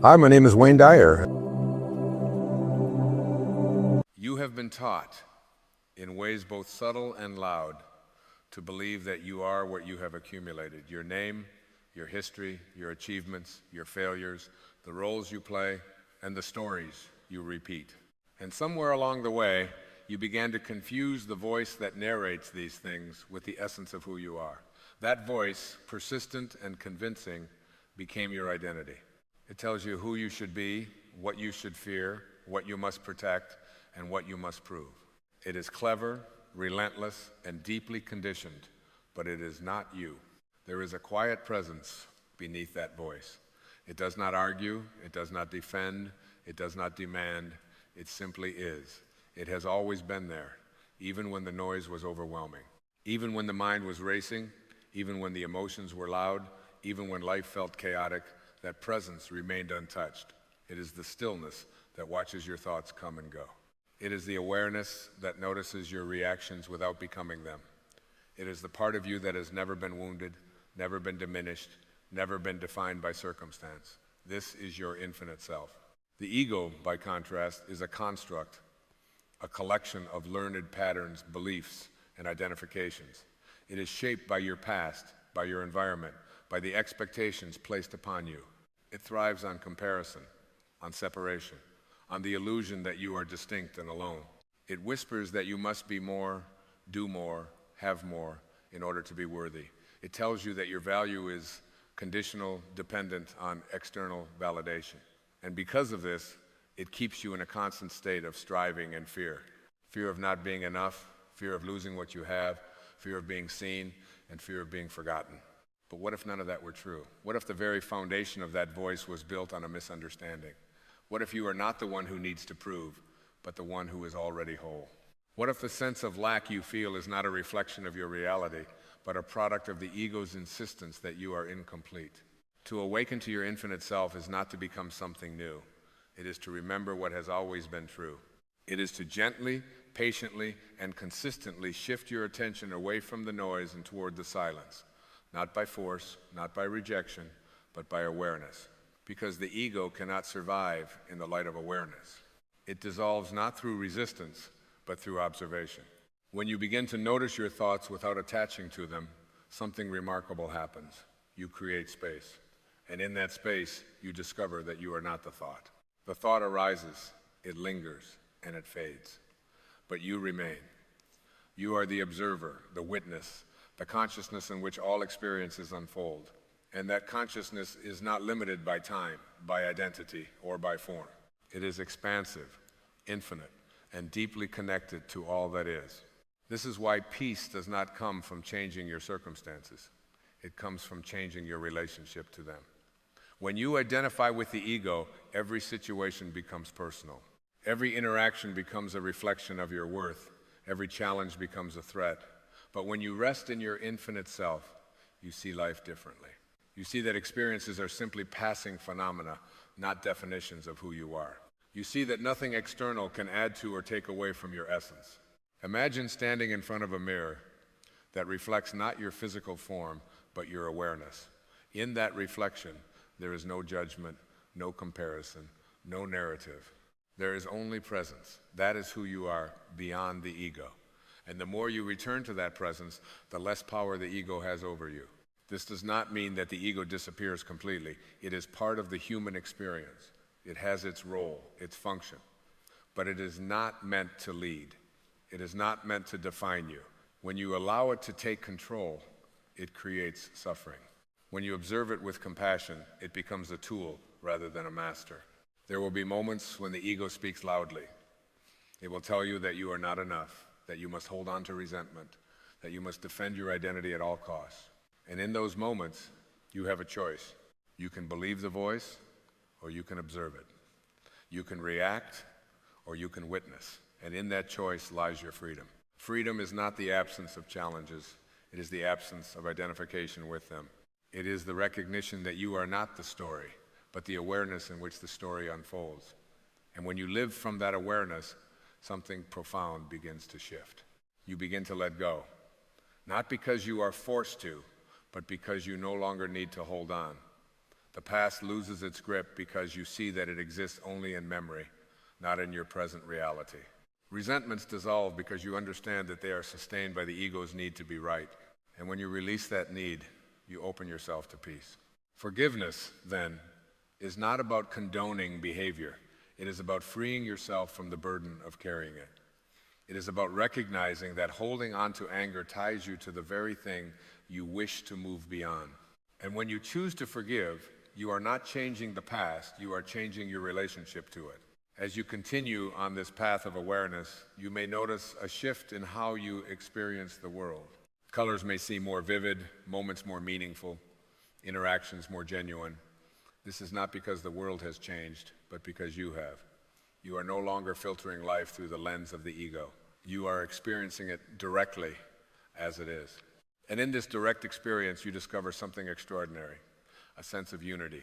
Hi, my name is Wayne Dyer. You have been taught, in ways both subtle and loud, to believe that you are what you have accumulated. Your name, your history, your achievements, your failures, the roles you play, and the stories you repeat. And somewhere along the way, you began to confuse the voice that narrates these things with the essence of who you are. That voice, persistent and convincing, became your identity. It tells you who you should be, what you should fear, what you must protect, and what you must prove. It is clever, relentless, and deeply conditioned, but it is not you. There is a quiet presence beneath that voice. It does not argue, it does not defend, it does not demand, it simply is. It has always been there, even when the noise was overwhelming. Even when the mind was racing, even when the emotions were loud, even when life felt chaotic, that presence remained untouched. It is the stillness that watches your thoughts come and go. It is the awareness that notices your reactions without becoming them. It is the part of you that has never been wounded, never been diminished, never been defined by circumstance. This is your infinite self. The ego, by contrast, is a construct, a collection of learned patterns, beliefs, and identifications. It is shaped by your past, by your environment, by the expectations placed upon you. It thrives on comparison, on separation, on the illusion that you are distinct and alone. It whispers that you must be more, do more, have more in order to be worthy. It tells you that your value is conditional, dependent on external validation. And because of this, it keeps you in a constant state of striving and fear. Fear of not being enough, fear of losing what you have, fear of being seen, and fear of being forgotten. But what if none of that were true? What if the very foundation of that voice was built on a misunderstanding? What if you are not the one who needs to prove, but the one who is already whole? What if the sense of lack you feel is not a reflection of your reality, but a product of the ego's insistence that you are incomplete? To awaken to your infinite self is not to become something new. It is to remember what has always been true. It is to gently, patiently, and consistently shift your attention away from the noise and toward the silence. Not by force, not by rejection, but by awareness. Because the ego cannot survive in the light of awareness. It dissolves not through resistance, but through observation. When you begin to notice your thoughts without attaching to them, something remarkable happens. You create space. And in that space, you discover that you are not the thought. The thought arises, it lingers, and it fades. But you remain. You are the observer, the witness, the consciousness in which all experiences unfold. And that consciousness is not limited by time, by identity, or by form. It is expansive, infinite, and deeply connected to all that is. This is why peace does not come from changing your circumstances. It comes from changing your relationship to them. When you identify with the ego, every situation becomes personal. Every interaction becomes a reflection of your worth. Every challenge becomes a threat. But when you rest in your infinite self, you see life differently. You see that experiences are simply passing phenomena, not definitions of who you are. You see that nothing external can add to or take away from your essence. Imagine standing in front of a mirror that reflects not your physical form, but your awareness. In that reflection, there is no judgment, no comparison, no narrative. There is only presence. That is who you are beyond the ego. And the more you return to that presence, the less power the ego has over you. This does not mean that the ego disappears completely. It is part of the human experience. It has its role, its function. But it is not meant to lead. It is not meant to define you. When you allow it to take control, it creates suffering. When you observe it with compassion, it becomes a tool rather than a master. There will be moments when the ego speaks loudly. It will tell you that you are not enough, that you must hold on to resentment, that you must defend your identity at all costs. And in those moments, you have a choice. You can believe the voice, or you can observe it. You can react, or you can witness. And in that choice lies your freedom. Freedom is not the absence of challenges. It is the absence of identification with them. It is the recognition that you are not the story, but the awareness in which the story unfolds. And when you live from that awareness, something profound begins to shift. You begin to let go, not because you are forced to, but because you no longer need to hold on. The past loses its grip because you see that it exists only in memory, not in your present reality. Resentments dissolve because you understand that they are sustained by the ego's need to be right. And when you release that need, you open yourself to peace. Forgiveness, then, is not about condoning behavior. It is about freeing yourself from the burden of carrying it. It is about recognizing that holding on to anger ties you to the very thing you wish to move beyond. And when you choose to forgive, you are not changing the past, you are changing your relationship to it. As you continue on this path of awareness, you may notice a shift in how you experience the world. Colors may seem more vivid, moments more meaningful, interactions more genuine. This is not because the world has changed, but because you have. You are no longer filtering life through the lens of the ego. You are experiencing it directly as it is. And in this direct experience, you discover something extraordinary, a sense of unity.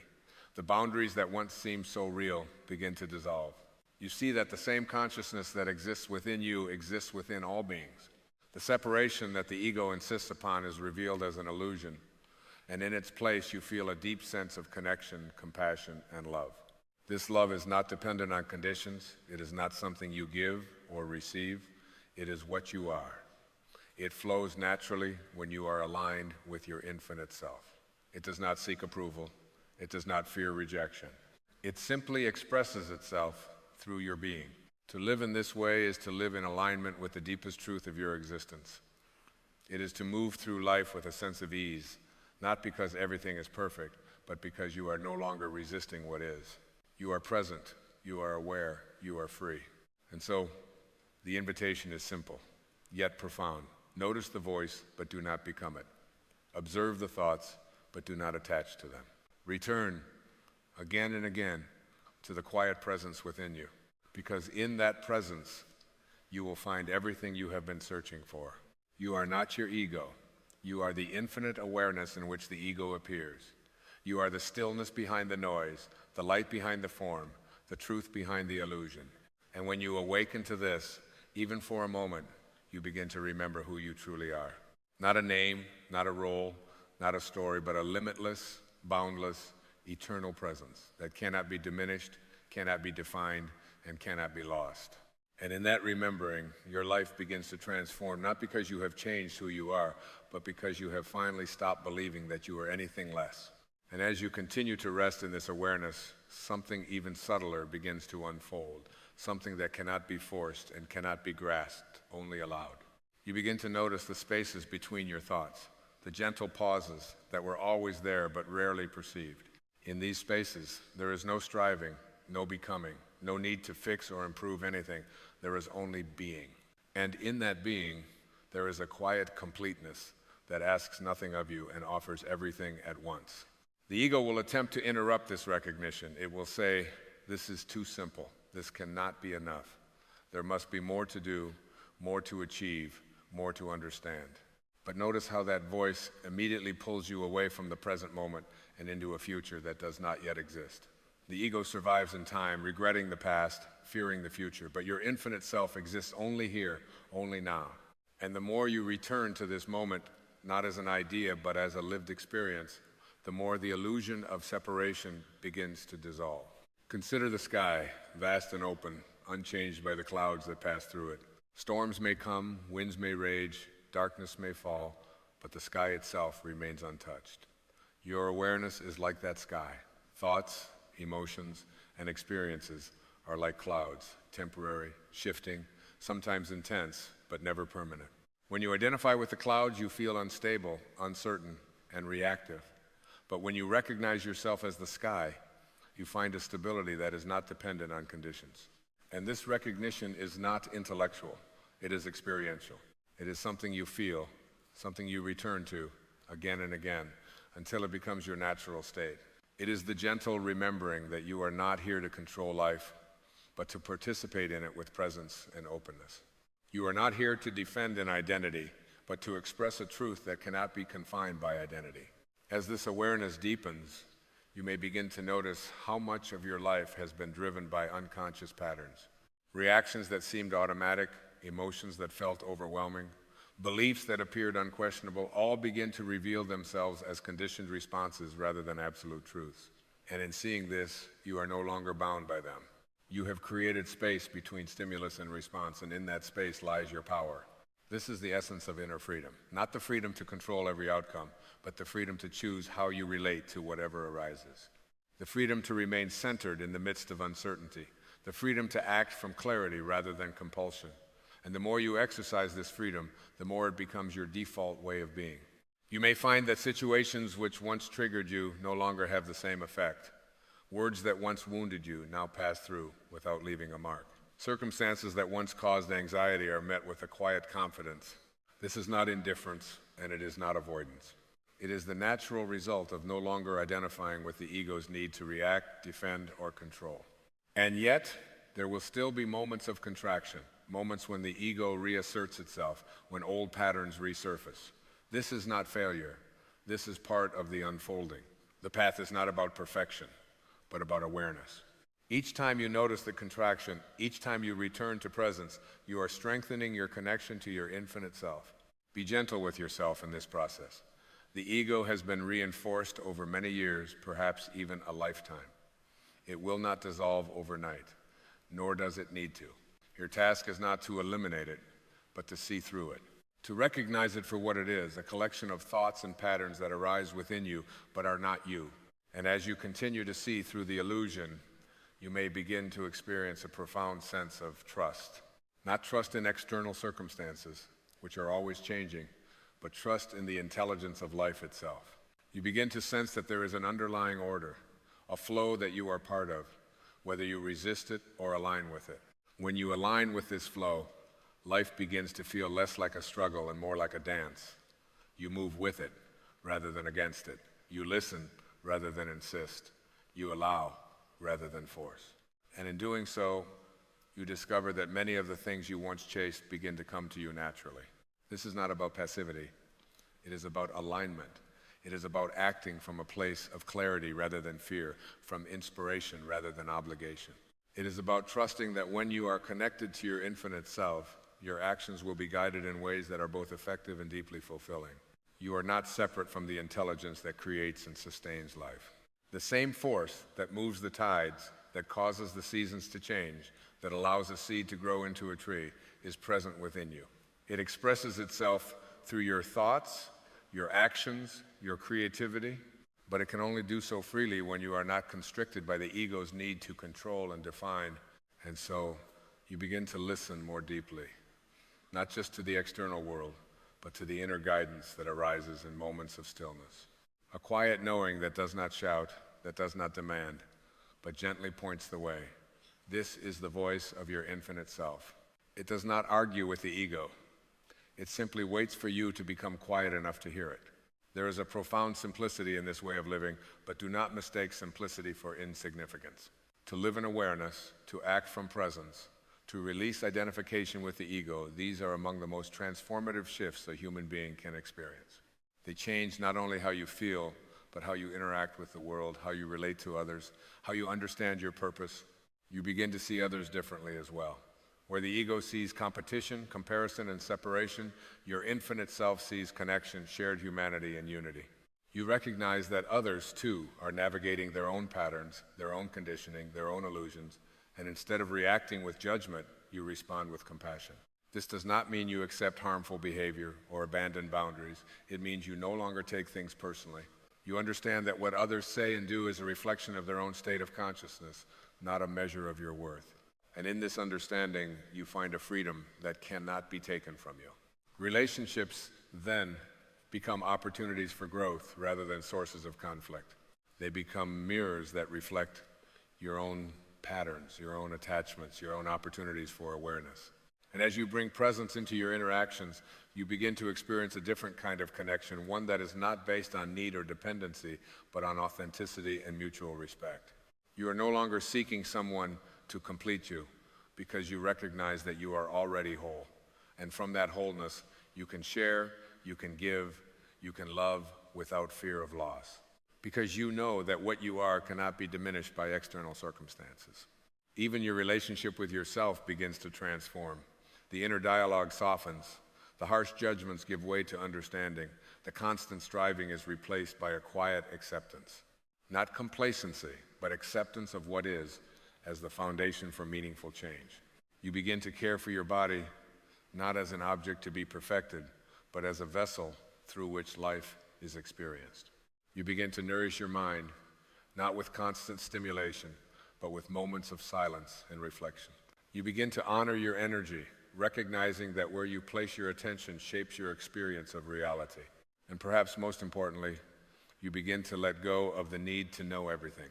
The boundaries that once seemed so real begin to dissolve. You see that the same consciousness that exists within you exists within all beings. The separation that the ego insists upon is revealed as an illusion, and in its place you feel a deep sense of connection, compassion, and love. This love is not dependent on conditions. It is not something you give or receive. It is what you are. It flows naturally when you are aligned with your infinite self. It does not seek approval. It does not fear rejection. It simply expresses itself through your being. To live in this way is to live in alignment with the deepest truth of your existence. It is to move through life with a sense of ease, not because everything is perfect, but because you are no longer resisting what is. You are present, you are aware, you are free. And so, the invitation is simple, yet profound. Notice the voice, but do not become it. Observe the thoughts, but do not attach to them. Return again and again to the quiet presence within you, because in that presence, you will find everything you have been searching for. You are not your ego. You are the infinite awareness in which the ego appears. You are the stillness behind the noise, the light behind the form, the truth behind the illusion. And when you awaken to this, even for a moment, you begin to remember who you truly are. Not a name, not a role, not a story, but a limitless, boundless, eternal presence that cannot be diminished, cannot be defined, and cannot be lost. And in that remembering, your life begins to transform, not because you have changed who you are, but because you have finally stopped believing that you are anything less. And as you continue to rest in this awareness, something even subtler begins to unfold, something that cannot be forced and cannot be grasped, only allowed. You begin to notice the spaces between your thoughts, the gentle pauses that were always there but rarely perceived. In these spaces, there is no striving, no becoming, no need to fix or improve anything. There is only being. And in that being, there is a quiet completeness that asks nothing of you and offers everything at once. The ego will attempt to interrupt this recognition. It will say, this is too simple. This cannot be enough. There must be more to do, more to achieve, more to understand. But notice how that voice immediately pulls you away from the present moment and into a future that does not yet exist. The ego survives in time, regretting the past, fearing the future, but your infinite self exists only here, only now. And the more you return to this moment, not as an idea, but as a lived experience, the more the illusion of separation begins to dissolve. Consider the sky, vast and open, unchanged by the clouds that pass through it. Storms may come, winds may rage, darkness may fall, but the sky itself remains untouched. Your awareness is like that sky. Thoughts, emotions, and experiences are like clouds, temporary, shifting, sometimes intense, but never permanent. When you identify with the clouds, you feel unstable, uncertain, and reactive. But when you recognize yourself as the sky, you find a stability that is not dependent on conditions. And this recognition is not intellectual, it is experiential. It is something you feel, something you return to again and again until it becomes your natural state. It is the gentle remembering that you are not here to control life, but to participate in it with presence and openness. You are not here to defend an identity, but to express a truth that cannot be confined by identity. As this awareness deepens, you may begin to notice how much of your life has been driven by unconscious patterns. Reactions that seemed automatic, emotions that felt overwhelming, beliefs that appeared unquestionable, all begin to reveal themselves as conditioned responses rather than absolute truths. And in seeing this, you are no longer bound by them. You have created space between stimulus and response, and in that space lies your power. This is the essence of inner freedom. Not the freedom to control every outcome, but the freedom to choose how you relate to whatever arises. The freedom to remain centered in the midst of uncertainty. The freedom to act from clarity rather than compulsion. And the more you exercise this freedom, the more it becomes your default way of being. You may find that situations which once triggered you no longer have the same effect. Words that once wounded you now pass through without leaving a mark. Circumstances that once caused anxiety are met with a quiet confidence. This is not indifference, and it is not avoidance. It is the natural result of no longer identifying with the ego's need to react, defend, or control. And yet, there will still be moments of contraction, moments when the ego reasserts itself, when old patterns resurface. This is not failure. This is part of the unfolding. The path is not about perfection, but about awareness. Each time you notice the contraction, each time you return to presence, you are strengthening your connection to your infinite self. Be gentle with yourself in this process. The ego has been reinforced over many years, perhaps even a lifetime. It will not dissolve overnight, nor does it need to. Your task is not to eliminate it, but to see through it. To recognize it for what it is, a collection of thoughts and patterns that arise within you, but are not you. And as you continue to see through the illusion, you may begin to experience a profound sense of trust. Not trust in external circumstances, which are always changing, but trust in the intelligence of life itself. You begin to sense that there is an underlying order, a flow that you are part of, whether you resist it or align with it. When you align with this flow, life begins to feel less like a struggle and more like a dance. You move with it rather than against it. You listen rather than insist. You allow rather than force. And in doing so, you discover that many of the things you once chased begin to come to you naturally. This is not about passivity. It is about alignment. It is about acting from a place of clarity rather than fear, from inspiration rather than obligation. It is about trusting that when you are connected to your infinite self, your actions will be guided in ways that are both effective and deeply fulfilling. You are not separate from the intelligence that creates and sustains life. The same force that moves the tides, that causes the seasons to change, that allows a seed to grow into a tree, is present within you. It expresses itself through your thoughts, your actions, your creativity, but it can only do so freely when you are not constricted by the ego's need to control and define. And so you begin to listen more deeply, not just to the external world, but to the inner guidance that arises in moments of stillness. A quiet knowing that does not shout, that does not demand, but gently points the way. This is the voice of your infinite self. It does not argue with the ego. It simply waits for you to become quiet enough to hear it. There is a profound simplicity in this way of living, but do not mistake simplicity for insignificance. To live in awareness, to act from presence, to release identification with the ego, these are among the most transformative shifts a human being can experience. They change not only how you feel, but how you interact with the world, how you relate to others, how you understand your purpose. You begin to see others differently as well. Where the ego sees competition, comparison, and separation, your infinite self sees connection, shared humanity, and unity. You recognize that others, too, are navigating their own patterns, their own conditioning, their own illusions, and instead of reacting with judgment, you respond with compassion. This does not mean you accept harmful behavior or abandon boundaries. It means you no longer take things personally. You understand that what others say and do is a reflection of their own state of consciousness, not a measure of your worth. And in this understanding, you find a freedom that cannot be taken from you. Relationships then become opportunities for growth rather than sources of conflict. They become mirrors that reflect your own patterns, your own attachments, your own opportunities for awareness. And as you bring presence into your interactions, you begin to experience a different kind of connection, one that is not based on need or dependency, but on authenticity and mutual respect. You are no longer seeking someone to complete you, because you recognize that you are already whole. And from that wholeness, you can share, you can give, you can love without fear of loss. Because you know that what you are cannot be diminished by external circumstances. Even your relationship with yourself begins to transform. The inner dialogue softens. The harsh judgments give way to understanding. The constant striving is replaced by a quiet acceptance. not complacency, but acceptance of what is as the foundation for meaningful change. You begin to care for your body not as an object to be perfected, but as a vessel through which life is experienced. You begin to nourish your mind, not with constant stimulation, but with moments of silence and reflection. You begin to honor your energy, recognizing that where you place your attention shapes your experience of reality. And perhaps most importantly, you begin to let go of the need to know everything.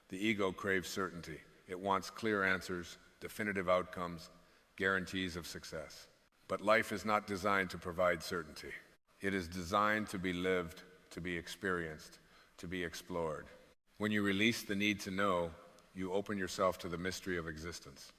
The ego craves certainty. It wants clear answers, definitive outcomes, guarantees of success. But life is not designed to provide certainty. It is designed to be lived, to be experienced, to be explored. When you release the need to know, you open yourself to the mystery of existence.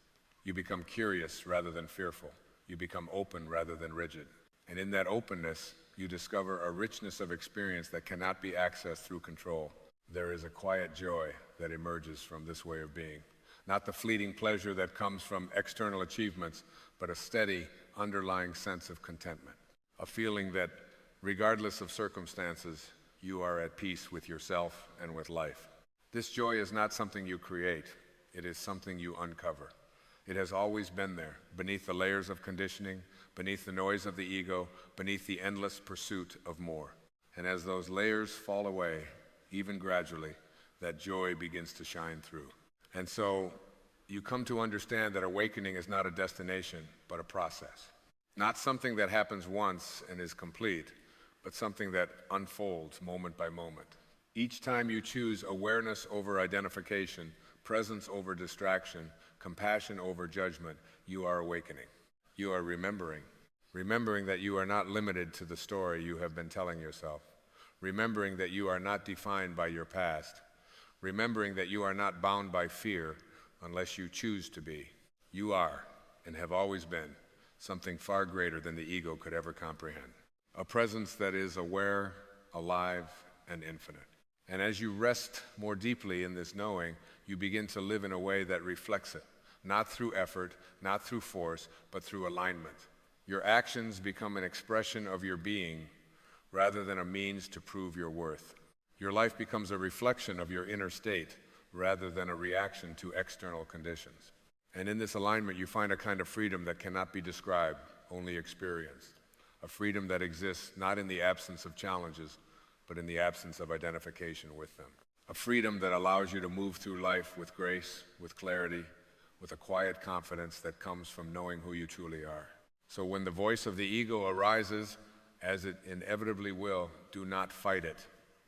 You become curious rather than fearful. You become open rather than rigid. And in that openness, you discover a richness of experience that cannot be accessed through control. There is a quiet joy that emerges from this way of being. Not the fleeting pleasure that comes from external achievements, but a steady, underlying sense of contentment. A feeling that, regardless of circumstances, you are at peace with yourself and with life. This joy is not something you create. It is something you uncover. It has always been there, beneath the layers of conditioning, beneath the noise of the ego, beneath the endless pursuit of more. And as those layers fall away, even gradually, that joy begins to shine through. And so you come to understand that awakening is not a destination, but a process. Not something that happens once and is complete, but something that unfolds moment by moment. Each time you choose awareness over identification, presence over distraction, compassion over judgment, you are awakening. You are remembering that you are not limited to the story you have been telling yourself, remembering that you are not defined by your past, remembering that you are not bound by fear unless you choose to be. You are, and have always been, something far greater than the ego could ever comprehend. A presence that is aware, alive, and infinite. And as you rest more deeply in this knowing, you begin to live in a way that reflects it, not through effort, not through force, but through alignment. Your actions become an expression of your being rather than a means to prove your worth. Your life becomes a reflection of your inner state rather than a reaction to external conditions. And in this alignment, you find a kind of freedom that cannot be described, only experienced. A freedom that exists not in the absence of challenges, but in the absence of identification with them. A freedom that allows you to move through life with grace, with clarity, with a quiet confidence that comes from knowing who you truly are. So when the voice of the ego arises, as it inevitably will, do not fight it.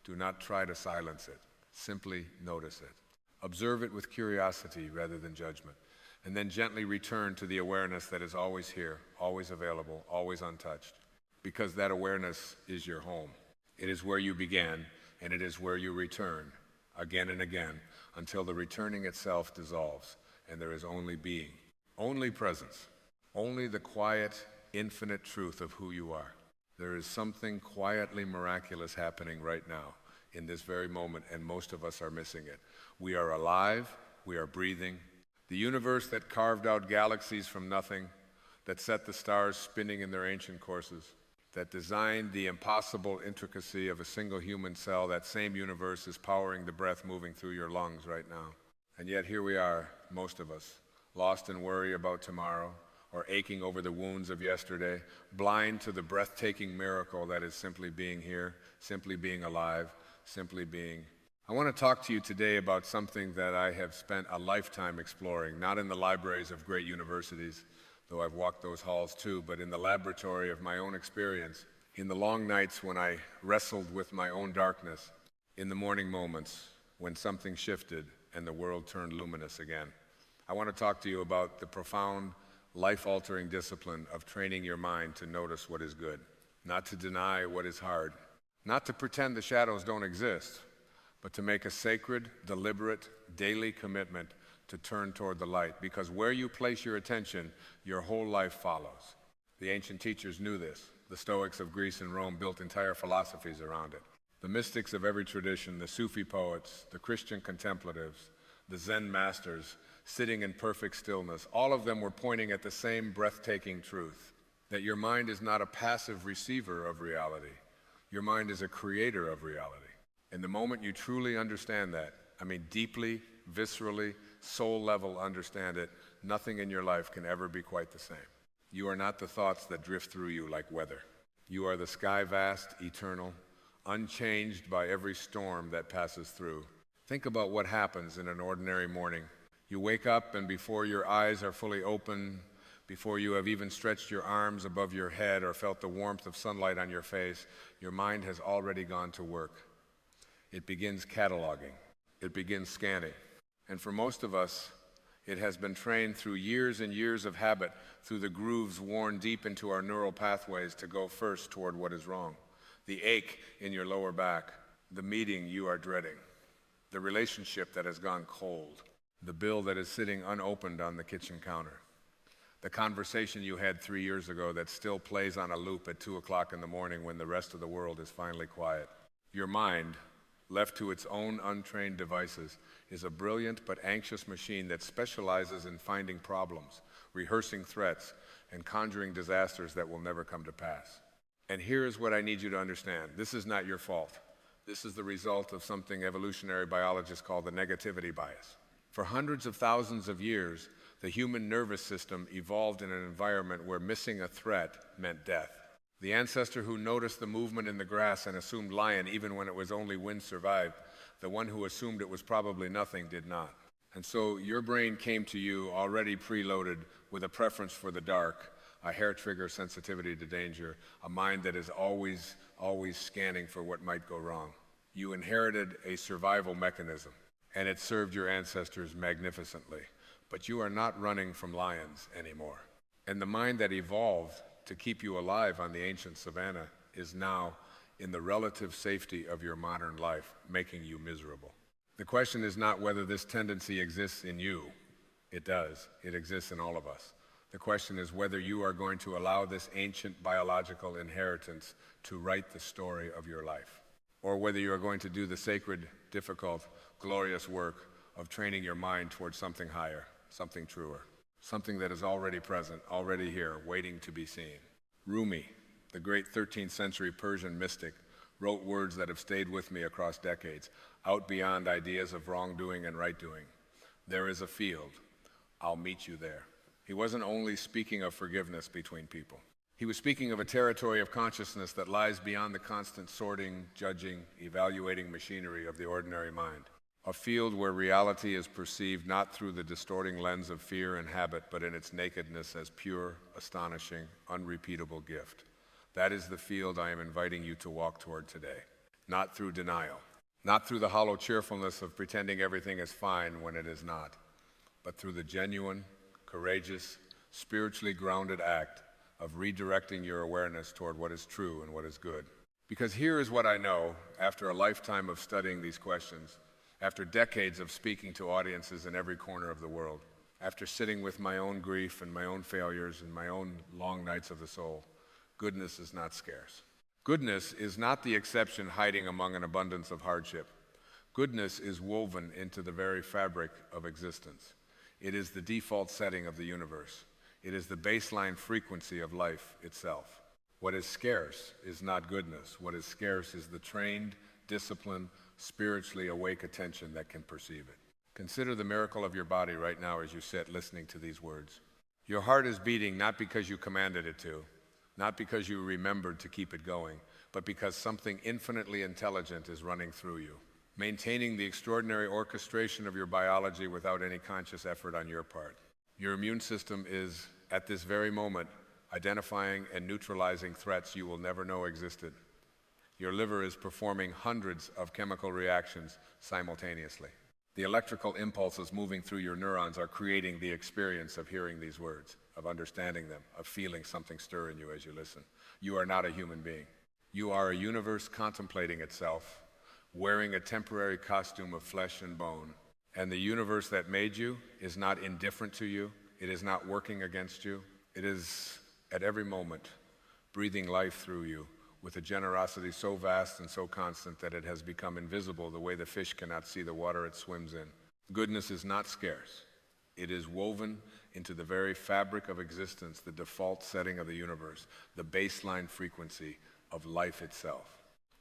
Do not try to silence it. Simply notice it. Observe it with curiosity rather than judgment. And then gently return to the awareness that is always here, always available, always untouched. Because that awareness is your home. It is where you began, and it is where you return, again and again, until the returning itself dissolves, and there is only being, only presence, only the quiet, infinite truth of who you are. There is something quietly miraculous happening right now, in this very moment, and most of us are missing it. We are alive, we are breathing. The universe that carved out galaxies from nothing, that set the stars spinning in their ancient courses, that designed the impossible intricacy of a single human cell, that same universe is powering the breath moving through your lungs right now. And yet here we are, most of us, lost in worry about tomorrow, or aching over the wounds of yesterday, blind to the breathtaking miracle that is simply being here, simply being alive, simply being. I want to talk to you today about something that I have spent a lifetime exploring, not in the libraries of great universities, though I've walked those halls too, but in the laboratory of my own experience, in the long nights when I wrestled with my own darkness, in the morning moments when something shifted and the world turned luminous again. I want to talk to you about the profound, life-altering discipline of training your mind to notice what is good, not to deny what is hard, not to pretend the shadows don't exist, but to make a sacred, deliberate, daily commitment to turn toward the light, because where you place your attention, your whole life follows. The ancient teachers knew this. The Stoics of Greece and Rome built entire philosophies around it. The mystics of every tradition, the Sufi poets, the Christian contemplatives, the Zen masters, sitting in perfect stillness, all of them were pointing at the same breathtaking truth, that your mind is not a passive receiver of reality. Your mind is a creator of reality. And the moment you truly understand that, I mean deeply, viscerally, soul level understand it, nothing in your life can ever be quite the same. You are not the thoughts that drift through you like weather. You are the sky vast, eternal, unchanged by every storm that passes through. Think about what happens in an ordinary morning. You wake up, and before your eyes are fully open, before you have even stretched your arms above your head or felt the warmth of sunlight on your face, your mind has already gone to work. It begins cataloging. It begins scanning. And for most of us, it has been trained through years and years of habit, through the grooves worn deep into our neural pathways to go first toward what is wrong. The ache in your lower back, the meeting you are dreading, the relationship that has gone cold, the bill that is sitting unopened on the kitchen counter, the conversation you had 3 years ago that still plays on a loop at 2 o'clock in the morning when the rest of the world is finally quiet. Your mind, left to its own untrained devices, is a brilliant but anxious machine that specializes in finding problems, rehearsing threats, and conjuring disasters that will never come to pass. And here is what I need you to understand. This is not your fault. This is the result of something evolutionary biologists call the negativity bias. For hundreds of thousands of years, the human nervous system evolved in an environment where missing a threat meant death. The ancestor who noticed the movement in the grass and assumed lion even when it was only wind survived. The one who assumed it was probably nothing did not. And so your brain came to you already preloaded with a preference for the dark, a hair trigger sensitivity to danger, a mind that is always scanning for what might go wrong. You inherited a survival mechanism, and it served your ancestors magnificently. But you are not running from lions anymore. And the mind that evolved to keep you alive on the ancient savanna is now in the relative safety of your modern life, making you miserable. The question is not whether this tendency exists in you. It does. It exists in all of us. The question is whether you are going to allow this ancient biological inheritance to write the story of your life, or whether you are going to do the sacred, difficult, glorious work of training your mind towards something higher, something truer, something that is already present, already here, waiting to be seen. Rumi, the great 13th century Persian mystic, wrote words that have stayed with me across decades, out beyond ideas of wrongdoing and right doing. There is a field. I'll meet you there. He wasn't only speaking of forgiveness between people. He was speaking of a territory of consciousness that lies beyond the constant sorting, judging, evaluating machinery of the ordinary mind. A field where reality is perceived not through the distorting lens of fear and habit, but in its nakedness as pure, astonishing, unrepeatable gift. That is the field I am inviting you to walk toward today. Not through denial, not through the hollow cheerfulness of pretending everything is fine when it is not, but through the genuine, courageous, spiritually grounded act of redirecting your awareness toward what is true and what is good. Because here is what I know after a lifetime of studying these questions, after decades of speaking to audiences in every corner of the world, after sitting with my own grief and my own failures and my own long nights of the soul, goodness is not scarce. Goodness is not the exception hiding among an abundance of hardship. Goodness is woven into the very fabric of existence. It is the default setting of the universe. It is the baseline frequency of life itself. What is scarce is not goodness. What is scarce is the trained, disciplined, spiritually awake attention that can perceive it. Consider the miracle of your body right now as you sit listening to these words. Your heart is beating not because you commanded it to, not because you remembered to keep it going, but because something infinitely intelligent is running through you, maintaining the extraordinary orchestration of your biology without any conscious effort on your part. Your immune system is, at this very moment, identifying and neutralizing threats you will never know existed. Your liver is performing hundreds of chemical reactions simultaneously. The electrical impulses moving through your neurons are creating the experience of hearing these words, of understanding them, of feeling something stir in you as you listen. You are not a human being. You are a universe contemplating itself, wearing a temporary costume of flesh and bone. And the universe that made you is not indifferent to you. It is not working against you. It is, at every moment, breathing life through you with a generosity so vast and so constant that it has become invisible the way the fish cannot see the water it swims in. Goodness is not scarce. It is woven into the very fabric of existence, the default setting of the universe, the baseline frequency of life itself.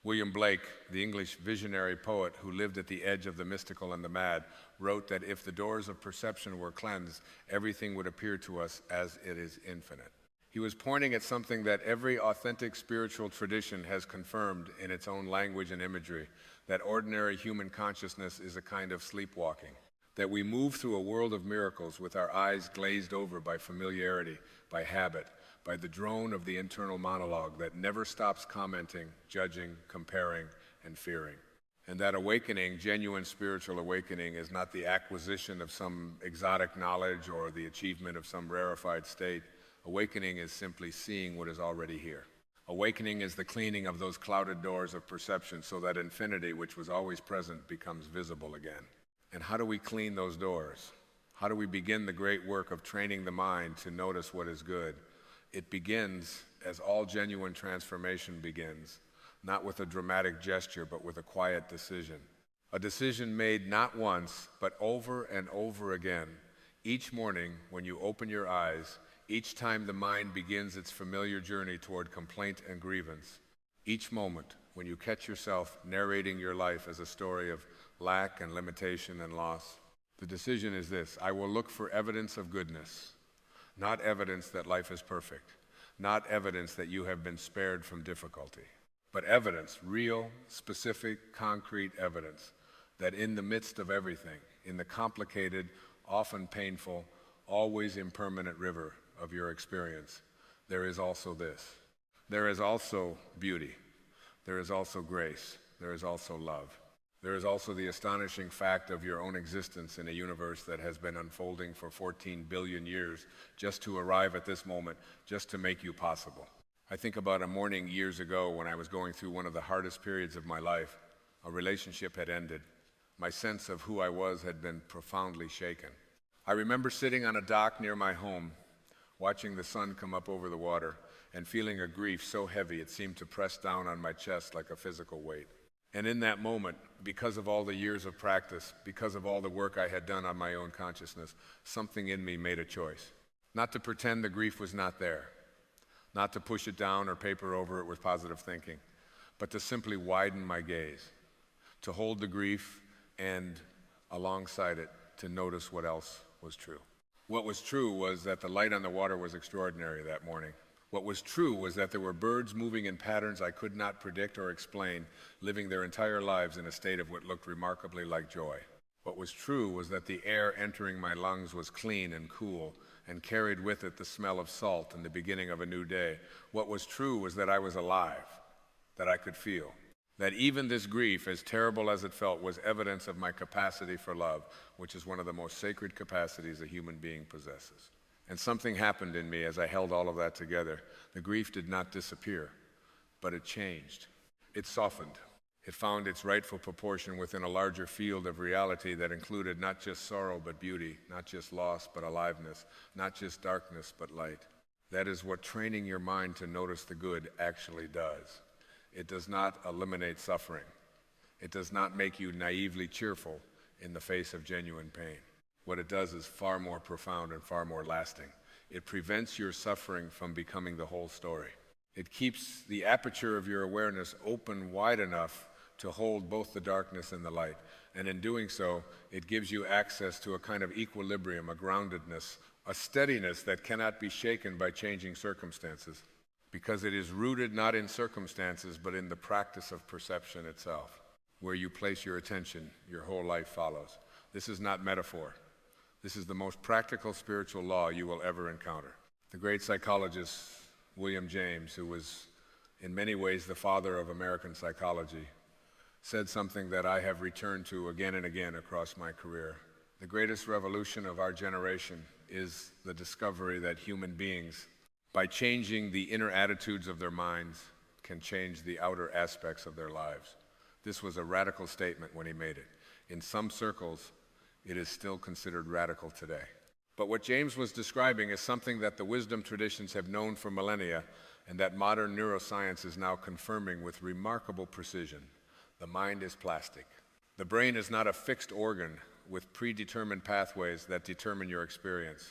William Blake, the English visionary poet who lived at the edge of the mystical and the mad, wrote that if the doors of perception were cleansed, everything would appear to us as it is infinite. He was pointing at something that every authentic spiritual tradition has confirmed in its own language and imagery, that ordinary human consciousness is a kind of sleepwalking, that we move through a world of miracles with our eyes glazed over by familiarity, by habit, by the drone of the internal monologue that never stops commenting, judging, comparing, and fearing. And that awakening, genuine spiritual awakening, is not the acquisition of some exotic knowledge or the achievement of some rarefied state. Awakening is simply seeing what is already here. Awakening is the cleaning of those clouded doors of perception so that infinity, which was always present, becomes visible again. And how do we clean those doors? How do we begin the great work of training the mind to notice what is good? It begins, as all genuine transformation begins, not with a dramatic gesture, but with a quiet decision. A decision made not once, but over and over again. Each morning, when you open your eyes, each time the mind begins its familiar journey toward complaint and grievance, each moment when you catch yourself narrating your life as a story of lack and limitation and loss, the decision is this: I will look for evidence of goodness. Not evidence that life is perfect, not evidence that you have been spared from difficulty, but evidence, real, specific, concrete evidence that in the midst of everything, in the complicated, often painful, always impermanent river of your experience, there is also this. There is also beauty. There is also grace. There is also love. There is also the astonishing fact of your own existence in a universe that has been unfolding for 14 billion years just to arrive at this moment, just to make you possible. I think about a morning years ago when I was going through one of the hardest periods of my life. A relationship had ended. My sense of who I was had been profoundly shaken. I remember sitting on a dock near my home, watching the sun come up over the water, and feeling a grief so heavy it seemed to press down on my chest like a physical weight. And in that moment, because of all the years of practice, because of all the work I had done on my own consciousness, something in me made a choice. Not to pretend the grief was not there, not to push it down or paper over it with positive thinking, but to simply widen my gaze, to hold the grief and alongside it, to notice what else was true. What was true was that the light on the water was extraordinary that morning. What was true was that there were birds moving in patterns I could not predict or explain, living their entire lives in a state of what looked remarkably like joy. What was true was that the air entering my lungs was clean and cool and carried with it the smell of salt and the beginning of a new day. What was true was that I was alive, that I could feel, that even this grief, as terrible as it felt, was evidence of my capacity for love, which is one of the most sacred capacities a human being possesses. And something happened in me as I held all of that together. The grief did not disappear, but it changed. It softened. It found its rightful proportion within a larger field of reality that included not just sorrow but beauty, not just loss but aliveness, not just darkness but light. That is what training your mind to notice the good actually does. It does not eliminate suffering. It does not make you naively cheerful in the face of genuine pain. What it does is far more profound and far more lasting. It prevents your suffering from becoming the whole story. It keeps the aperture of your awareness open wide enough to hold both the darkness and the light. And in doing so, it gives you access to a kind of equilibrium, a groundedness, a steadiness that cannot be shaken by changing circumstances, because it is rooted not in circumstances, but in the practice of perception itself. Where you place your attention, your whole life follows. This is not metaphor. This is the most practical spiritual law you will ever encounter. The great psychologist William James, who was in many ways the father of American psychology, said something that I have returned to again and again across my career. The greatest revolution of our generation is the discovery that human beings, by changing the inner attitudes of their minds, can change the outer aspects of their lives. This was a radical statement when he made it. In some circles, it is still considered radical today. But what James was describing is something that the wisdom traditions have known for millennia and that modern neuroscience is now confirming with remarkable precision. The mind is plastic. The brain is not a fixed organ with predetermined pathways that determine your experience.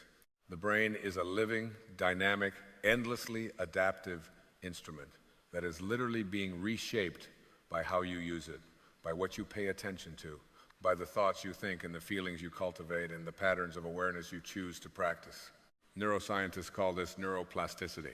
The brain is a living, dynamic, endlessly adaptive instrument that is literally being reshaped by how you use it, by what you pay attention to, by the thoughts you think and the feelings you cultivate and the patterns of awareness you choose to practice. Neuroscientists call this neuroplasticity.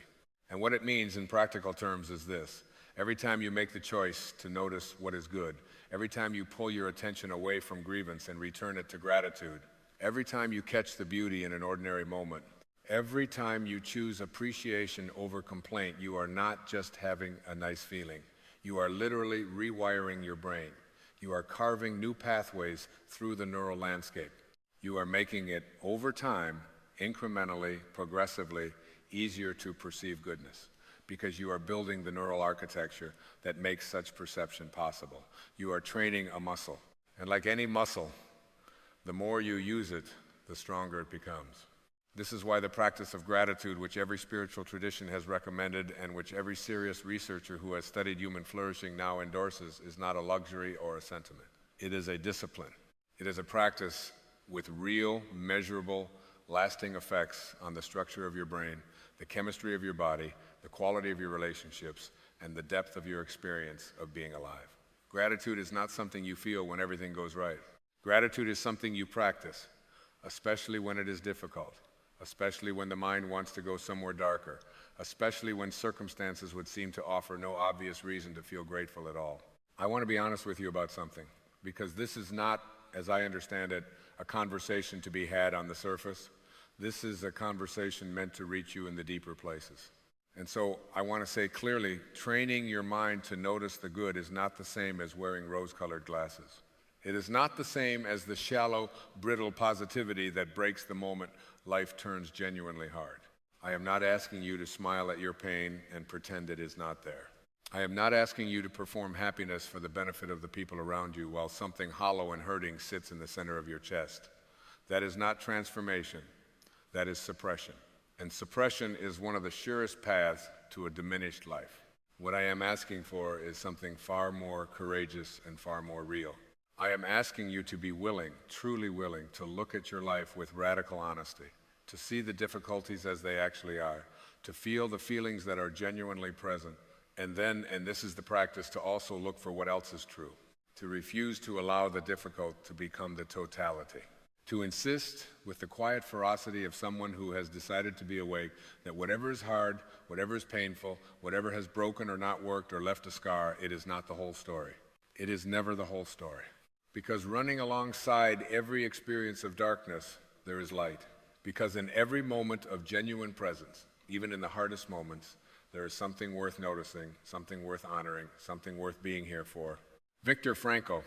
And what it means in practical terms is this: every time you make the choice to notice what is good, every time you pull your attention away from grievance and return it to gratitude, every time you catch the beauty in an ordinary moment, every time you choose appreciation over complaint, you are not just having a nice feeling. You are literally rewiring your brain. You are carving new pathways through the neural landscape. You are making it, over time, incrementally, progressively, easier to perceive goodness, because you are building the neural architecture that makes such perception possible. You are training a muscle. And like any muscle, the more you use it, the stronger it becomes. This is why the practice of gratitude, which every spiritual tradition has recommended and which every serious researcher who has studied human flourishing now endorses, is not a luxury or a sentiment. It is a discipline. It is a practice with real, measurable, lasting effects on the structure of your brain, the chemistry of your body, the quality of your relationships, and the depth of your experience of being alive. Gratitude is not something you feel when everything goes right. Gratitude is something you practice, especially when it is difficult, especially when the mind wants to go somewhere darker, especially when circumstances would seem to offer no obvious reason to feel grateful at all. I want to be honest with you about something, because this is not, as I understand it, a conversation to be had on the surface. This is a conversation meant to reach you in the deeper places. And so I want to say clearly, training your mind to notice the good is not the same as wearing rose-colored glasses. It is not the same as the shallow, brittle positivity that breaks the moment life turns genuinely hard. I am not asking you to smile at your pain and pretend it is not there. I am not asking you to perform happiness for the benefit of the people around you while something hollow and hurting sits in the center of your chest. That is not transformation. That is suppression. And suppression is one of the surest paths to a diminished life. What I am asking for is something far more courageous and far more real. I am asking you to be willing, truly willing, to look at your life with radical honesty, to see the difficulties as they actually are, to feel the feelings that are genuinely present, and then, and this is the practice, to also look for what else is true, to refuse to allow the difficult to become the totality, to insist with the quiet ferocity of someone who has decided to be awake that whatever is hard, whatever is painful, whatever has broken or not worked or left a scar, it is not the whole story. It is never the whole story. Because running alongside every experience of darkness, there is light. Because in every moment of genuine presence, even in the hardest moments, there is something worth noticing, something worth honoring, something worth being here for. Viktor Frankl,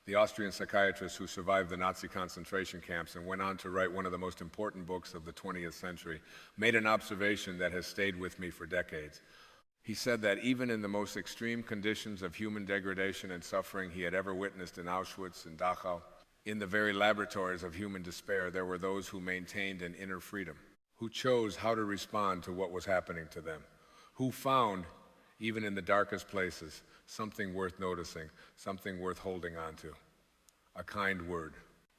the Austrian psychiatrist who survived the Nazi concentration camps and went on to write one of the most important books of the 20th century, made an observation that has stayed with me for decades. He said that even in the most extreme conditions of human degradation and suffering he had ever witnessed in Auschwitz and Dachau, in the very laboratories of human despair, there were those who maintained an inner freedom, who chose how to respond to what was happening to them, who found, even in the darkest places, something worth noticing, something worth holding on to. A kind word,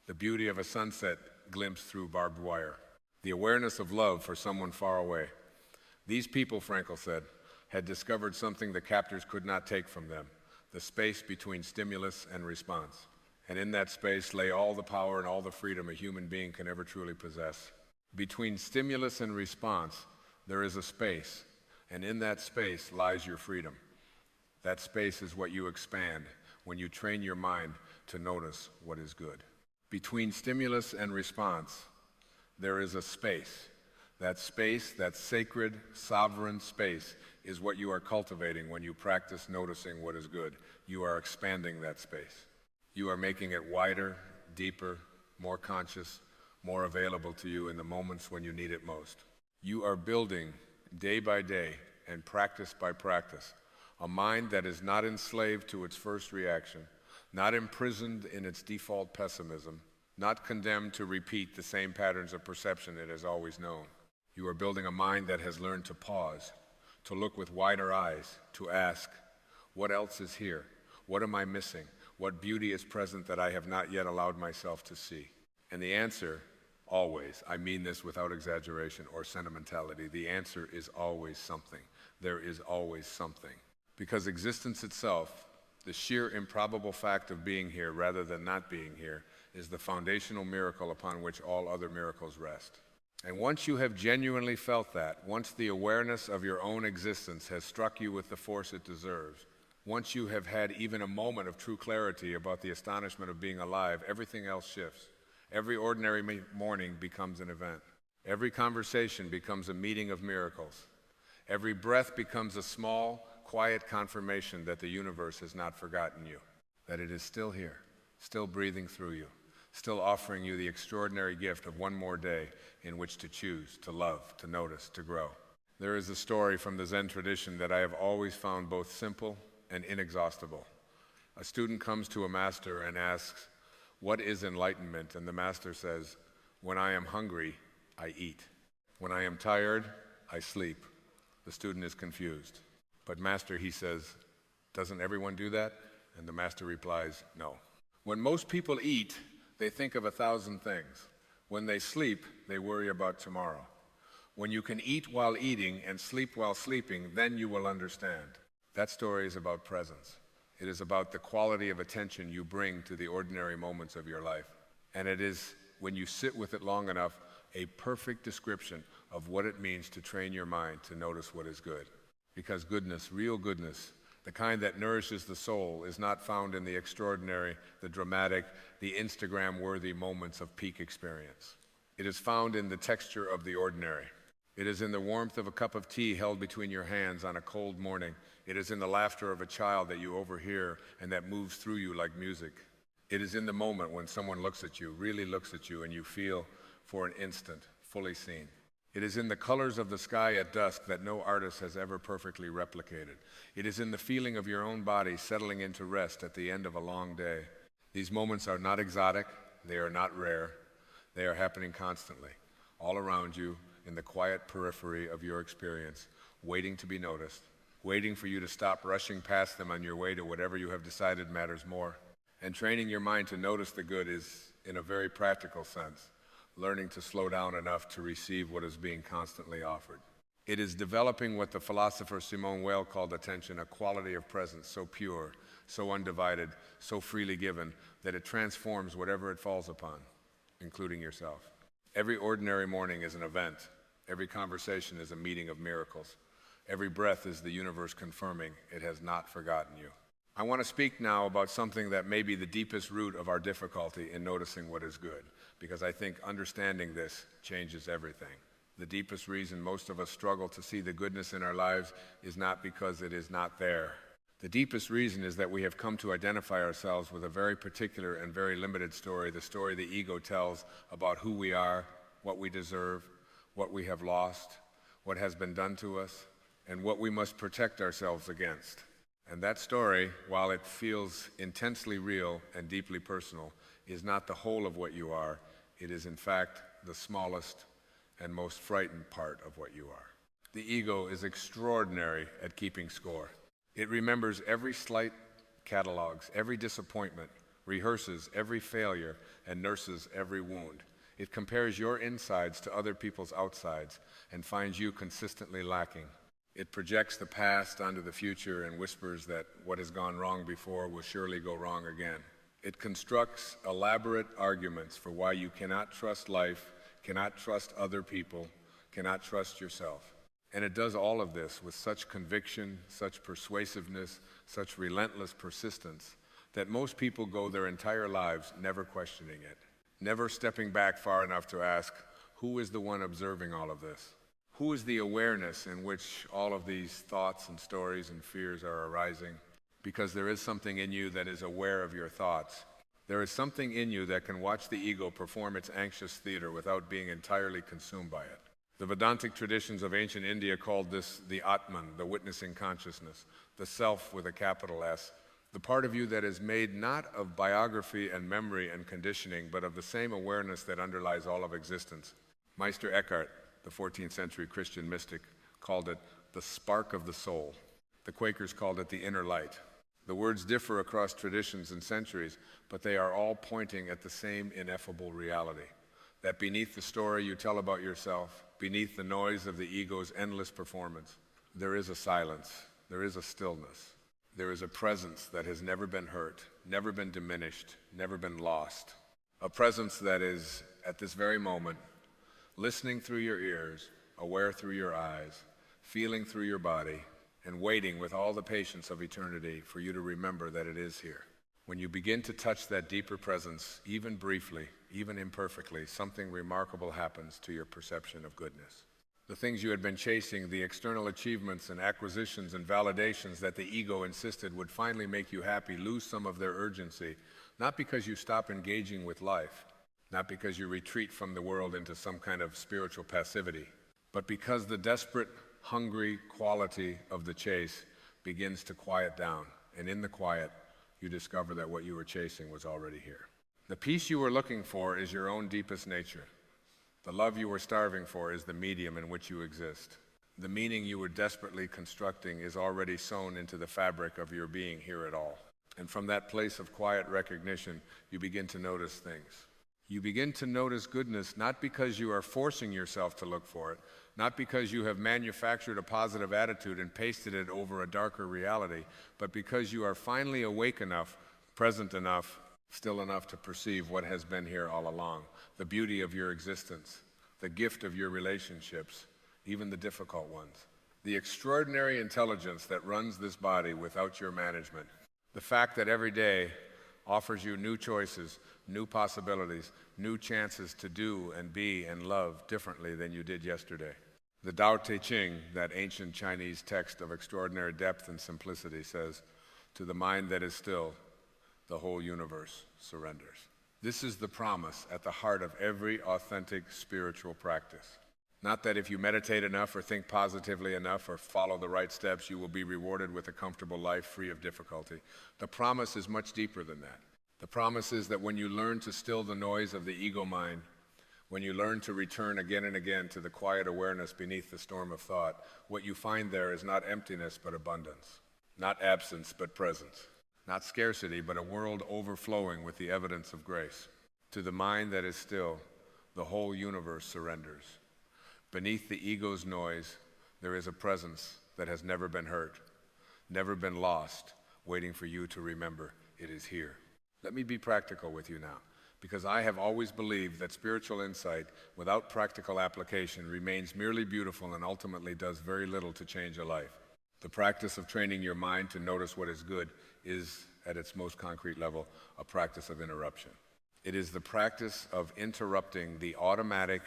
the beauty of a sunset glimpsed through barbed wire, the awareness of love for someone far away. These people, Frankl said, had discovered something the captors could not take from them, the space between stimulus and response. And in that space lay all the power and all the freedom a human being can ever truly possess. Between stimulus and response, there is a space, and in that space lies your freedom. That space is what you expand when you train your mind to notice what is good. Between stimulus and response, there is a space. That space, that sacred, sovereign space, is what you are cultivating when you practice noticing what is good. You are expanding that space. You are making it wider, deeper, more conscious, more available to you in the moments when you need it most. You are building, day by day and practice by practice, a mind that is not enslaved to its first reaction, not imprisoned in its default pessimism, not condemned to repeat the same patterns of perception it has always known. You are building a mind that has learned to pause, to look with wider eyes, to ask, what else is here? What am I missing? What beauty is present that I have not yet allowed myself to see? And the answer, always, I mean this without exaggeration or sentimentality, the answer is always something. There is always something. Because existence itself, The sheer improbable fact of being here rather than not being here is the foundational miracle upon which all other miracles rest. And once you have genuinely felt that, once the awareness of your own existence has struck you with the force it deserves, once you have had even a moment of true clarity about the astonishment of being alive, everything else shifts. Every ordinary morning becomes an event. Every conversation becomes a meeting of miracles. Every breath becomes a small, quiet confirmation that the universe has not forgotten you, that it is still here, still breathing through you, still offering you the extraordinary gift of one more day in which to choose, to love, to notice, to grow. There is a story from the Zen tradition that I have always found both simple and inexhaustible. A student comes to a master and asks, "What is enlightenment?" And the master says, "When I am hungry, I eat. When I am tired, I sleep." The student is confused. "But master," he says, "doesn't everyone do that?" And the master replies, "No. When most people eat, they think of 1,000 things. When they sleep, they worry about tomorrow. When you can eat while eating and sleep while sleeping, then you will understand." That story is about presence. It is about the quality of attention you bring to the ordinary moments of your life. And it is, when you sit with it long enough, a perfect description of what it means to train your mind to notice what is good. Because goodness, real goodness, the kind that nourishes the soul, is not found in the extraordinary, the dramatic, the Instagram-worthy moments of peak experience. It is found in the texture of the ordinary. It is in the warmth of a cup of tea held between your hands on a cold morning. It is in the laughter of a child that you overhear and that moves through you like music. It is in the moment when someone looks at you, really looks at you, and you feel, for an instant, fully seen. It is in the colors of the sky at dusk that no artist has ever perfectly replicated. It is in the feeling of your own body settling into rest at the end of a long day. These moments are not exotic, they are not rare, they are happening constantly, all around you, in the quiet periphery of your experience, waiting to be noticed, waiting for you to stop rushing past them on your way to whatever you have decided matters more. And training your mind to notice the good is, in a very practical sense, learning to slow down enough to receive what is being constantly offered. It is developing what the philosopher Simone Weil called attention, a quality of presence so pure, so undivided, so freely given, that it transforms whatever it falls upon, including yourself. Every ordinary morning is an event. Every conversation is a meeting of miracles. Every breath is the universe confirming it has not forgotten you. I want to speak now about something that may be the deepest root of our difficulty in noticing what is good, because I think understanding this changes everything. The deepest reason most of us struggle to see the goodness in our lives is not because it is not there. The deepest reason is that we have come to identify ourselves with a very particular and very limited story, the story the ego tells about who we are, what we deserve, what we have lost, what has been done to us, and what we must protect ourselves against. And that story, while it feels intensely real and deeply personal, is not the whole of what you are. It is, in fact, the smallest and most frightened part of what you are. The ego is extraordinary at keeping score. It remembers every slight, catalogs every disappointment, rehearses every failure, and nurses every wound. It compares your insides to other people's outsides and finds you consistently lacking. It projects the past onto the future and whispers that what has gone wrong before will surely go wrong again. It constructs elaborate arguments for why you cannot trust life, cannot trust other people, cannot trust yourself. And it does all of this with such conviction, such persuasiveness, such relentless persistence, that most people go their entire lives never questioning it, never stepping back far enough to ask, who is the one observing all of this? Who is the awareness in which all of these thoughts and stories and fears are arising? Because there is something in you that is aware of your thoughts. There is something in you that can watch the ego perform its anxious theater without being entirely consumed by it. The Vedantic traditions of ancient India called this the Atman, the witnessing consciousness, the self with a capital S, the part of you that is made not of biography and memory and conditioning, but of the same awareness that underlies all of existence. Meister Eckhart, the 14th century Christian mystic, called it the spark of the soul. The Quakers called it the inner light. The words differ across traditions and centuries, but they are all pointing at the same ineffable reality, that beneath the story you tell about yourself, beneath the noise of the ego's endless performance, there is a silence, there is a stillness. There is a presence that has never been hurt, never been diminished, never been lost. A presence that is, at this very moment, listening through your ears, aware through your eyes, feeling through your body, and waiting with all the patience of eternity for you to remember that it is here. When you begin to touch that deeper presence, even briefly, even imperfectly, something remarkable happens to your perception of goodness. The things you had been chasing, the external achievements and acquisitions and validations that the ego insisted would finally make you happy, lose some of their urgency, not because you stop engaging with life, not because you retreat from the world into some kind of spiritual passivity, but because the desperate, hungry quality of the chase begins to quiet down, and in the quiet, you discover that what you were chasing was already here. The peace you were looking for is your own deepest nature. The love you were starving for is the medium in which you exist. The meaning you were desperately constructing is already sewn into the fabric of your being here at all. And from that place of quiet recognition, you begin to notice things. You begin to notice goodness not because you are forcing yourself to look for it, not because you have manufactured a positive attitude and pasted it over a darker reality, but because you are finally awake enough, present enough, still enough to perceive what has been here all along, the beauty of your existence, the gift of your relationships, even the difficult ones, the extraordinary intelligence that runs this body without your management, the fact that every day offers you new choices, new possibilities, new chances to do and be and love differently than you did yesterday. The Tao Te Ching, that ancient Chinese text of extraordinary depth and simplicity, says, "To the mind that is still, the whole universe surrenders." This is the promise at the heart of every authentic spiritual practice. Not that if you meditate enough or think positively enough or follow the right steps, you will be rewarded with a comfortable life free of difficulty. The promise is much deeper than that. The promise is that when you learn to still the noise of the ego mind, when you learn to return again and again to the quiet awareness beneath the storm of thought, what you find there is not emptiness but abundance, not absence but presence. Not scarcity, but a world overflowing with the evidence of grace. To the mind that is still, the whole universe surrenders. Beneath the ego's noise, there is a presence that has never been hurt, never been lost, waiting for you to remember it is here. Let me be practical with you now, because I have always believed that spiritual insight without practical application remains merely beautiful and ultimately does very little to change a life. The practice of training your mind to notice what is good is, at its most concrete level, a practice of interruption. It is the practice of interrupting the automatic,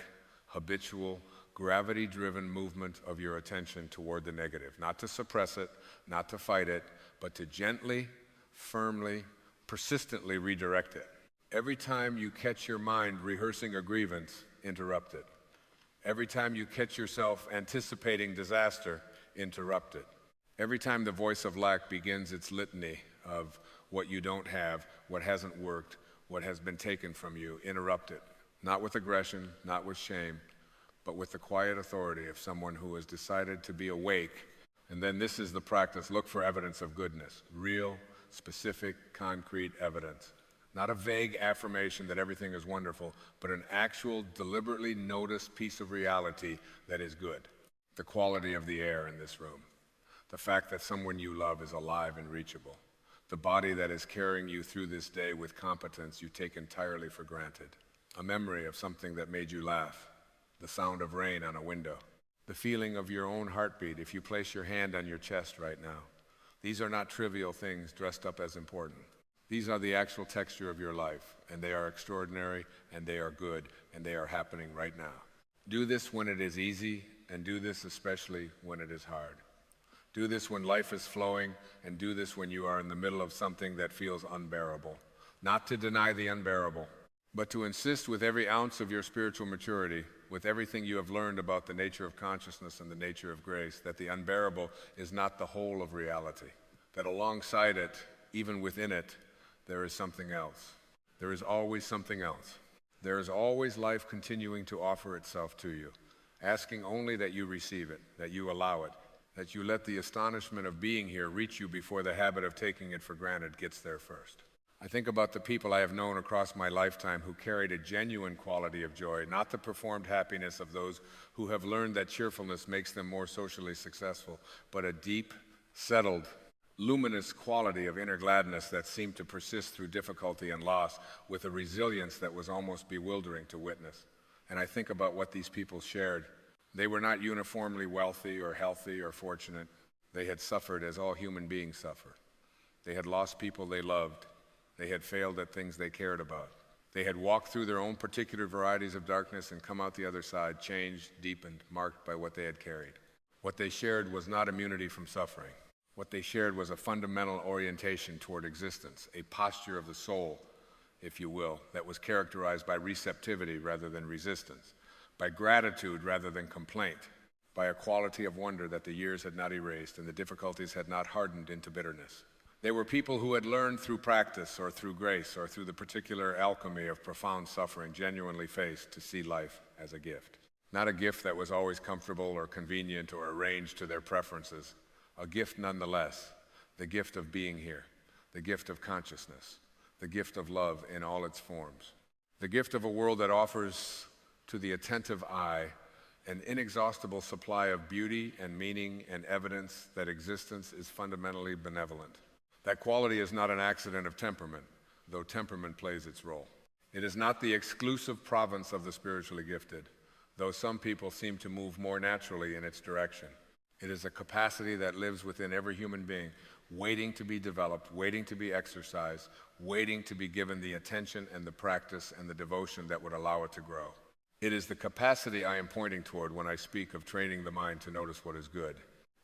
habitual, gravity-driven movement of your attention toward the negative. Not to suppress it, not to fight it, but to gently, firmly, persistently redirect it. Every time you catch your mind rehearsing a grievance, interrupt it. Every time you catch yourself anticipating disaster, interrupt it. Every time the voice of lack begins its litany of what you don't have, what hasn't worked, what has been taken from you, interrupt it. Not with aggression, not with shame, but with the quiet authority of someone who has decided to be awake. And then this is the practice. Look for evidence of goodness. Real, specific, concrete evidence. Not a vague affirmation that everything is wonderful, but an actual, deliberately noticed piece of reality that is good. The quality of the air in this room. The fact that someone you love is alive and reachable. The body that is carrying you through this day with competence you take entirely for granted. A memory of something that made you laugh. The sound of rain on a window. The feeling of your own heartbeat if you place your hand on your chest right now. These are not trivial things dressed up as important. These are the actual texture of your life, and they are extraordinary, and they are good, and they are happening right now. Do this when it is easy, and do this especially when it is hard. Do this when life is flowing, and do this when you are in the middle of something that feels unbearable. Not to deny the unbearable, but to insist with every ounce of your spiritual maturity, with everything you have learned about the nature of consciousness and the nature of grace, that the unbearable is not the whole of reality. That alongside it, even within it, there is something else. There is always something else. There is always life continuing to offer itself to you, asking only that you receive it, that you allow it, that you let the astonishment of being here reach you before the habit of taking it for granted gets there first. I think about the people I have known across my lifetime who carried a genuine quality of joy, not the performed happiness of those who have learned that cheerfulness makes them more socially successful, but a deep, settled, luminous quality of inner gladness that seemed to persist through difficulty and loss with a resilience that was almost bewildering to witness. And I think about what these people shared. They were not uniformly wealthy or healthy or fortunate. They had suffered as all human beings suffer. They had lost people they loved. They had failed at things they cared about. They had walked through their own particular varieties of darkness and come out the other side, changed, deepened, marked by what they had carried. What they shared was not immunity from suffering. What they shared was a fundamental orientation toward existence, a posture of the soul, if you will, that was characterized by receptivity rather than resistance, by gratitude rather than complaint, by a quality of wonder that the years had not erased and the difficulties had not hardened into bitterness. They were people who had learned through practice or through grace or through the particular alchemy of profound suffering genuinely faced to see life as a gift. Not a gift that was always comfortable or convenient or arranged to their preferences, a gift nonetheless, the gift of being here, the gift of consciousness, the gift of love in all its forms, the gift of a world that offers to the attentive eye an inexhaustible supply of beauty and meaning and evidence that existence is fundamentally benevolent. That quality is not an accident of temperament, though temperament plays its role. It is not the exclusive province of the spiritually gifted, though some people seem to move more naturally in its direction. It is a capacity that lives within every human being, waiting to be developed, waiting to be exercised, waiting to be given the attention and the practice and the devotion that would allow it to grow. It is the capacity I am pointing toward when I speak of training the mind to notice what is good.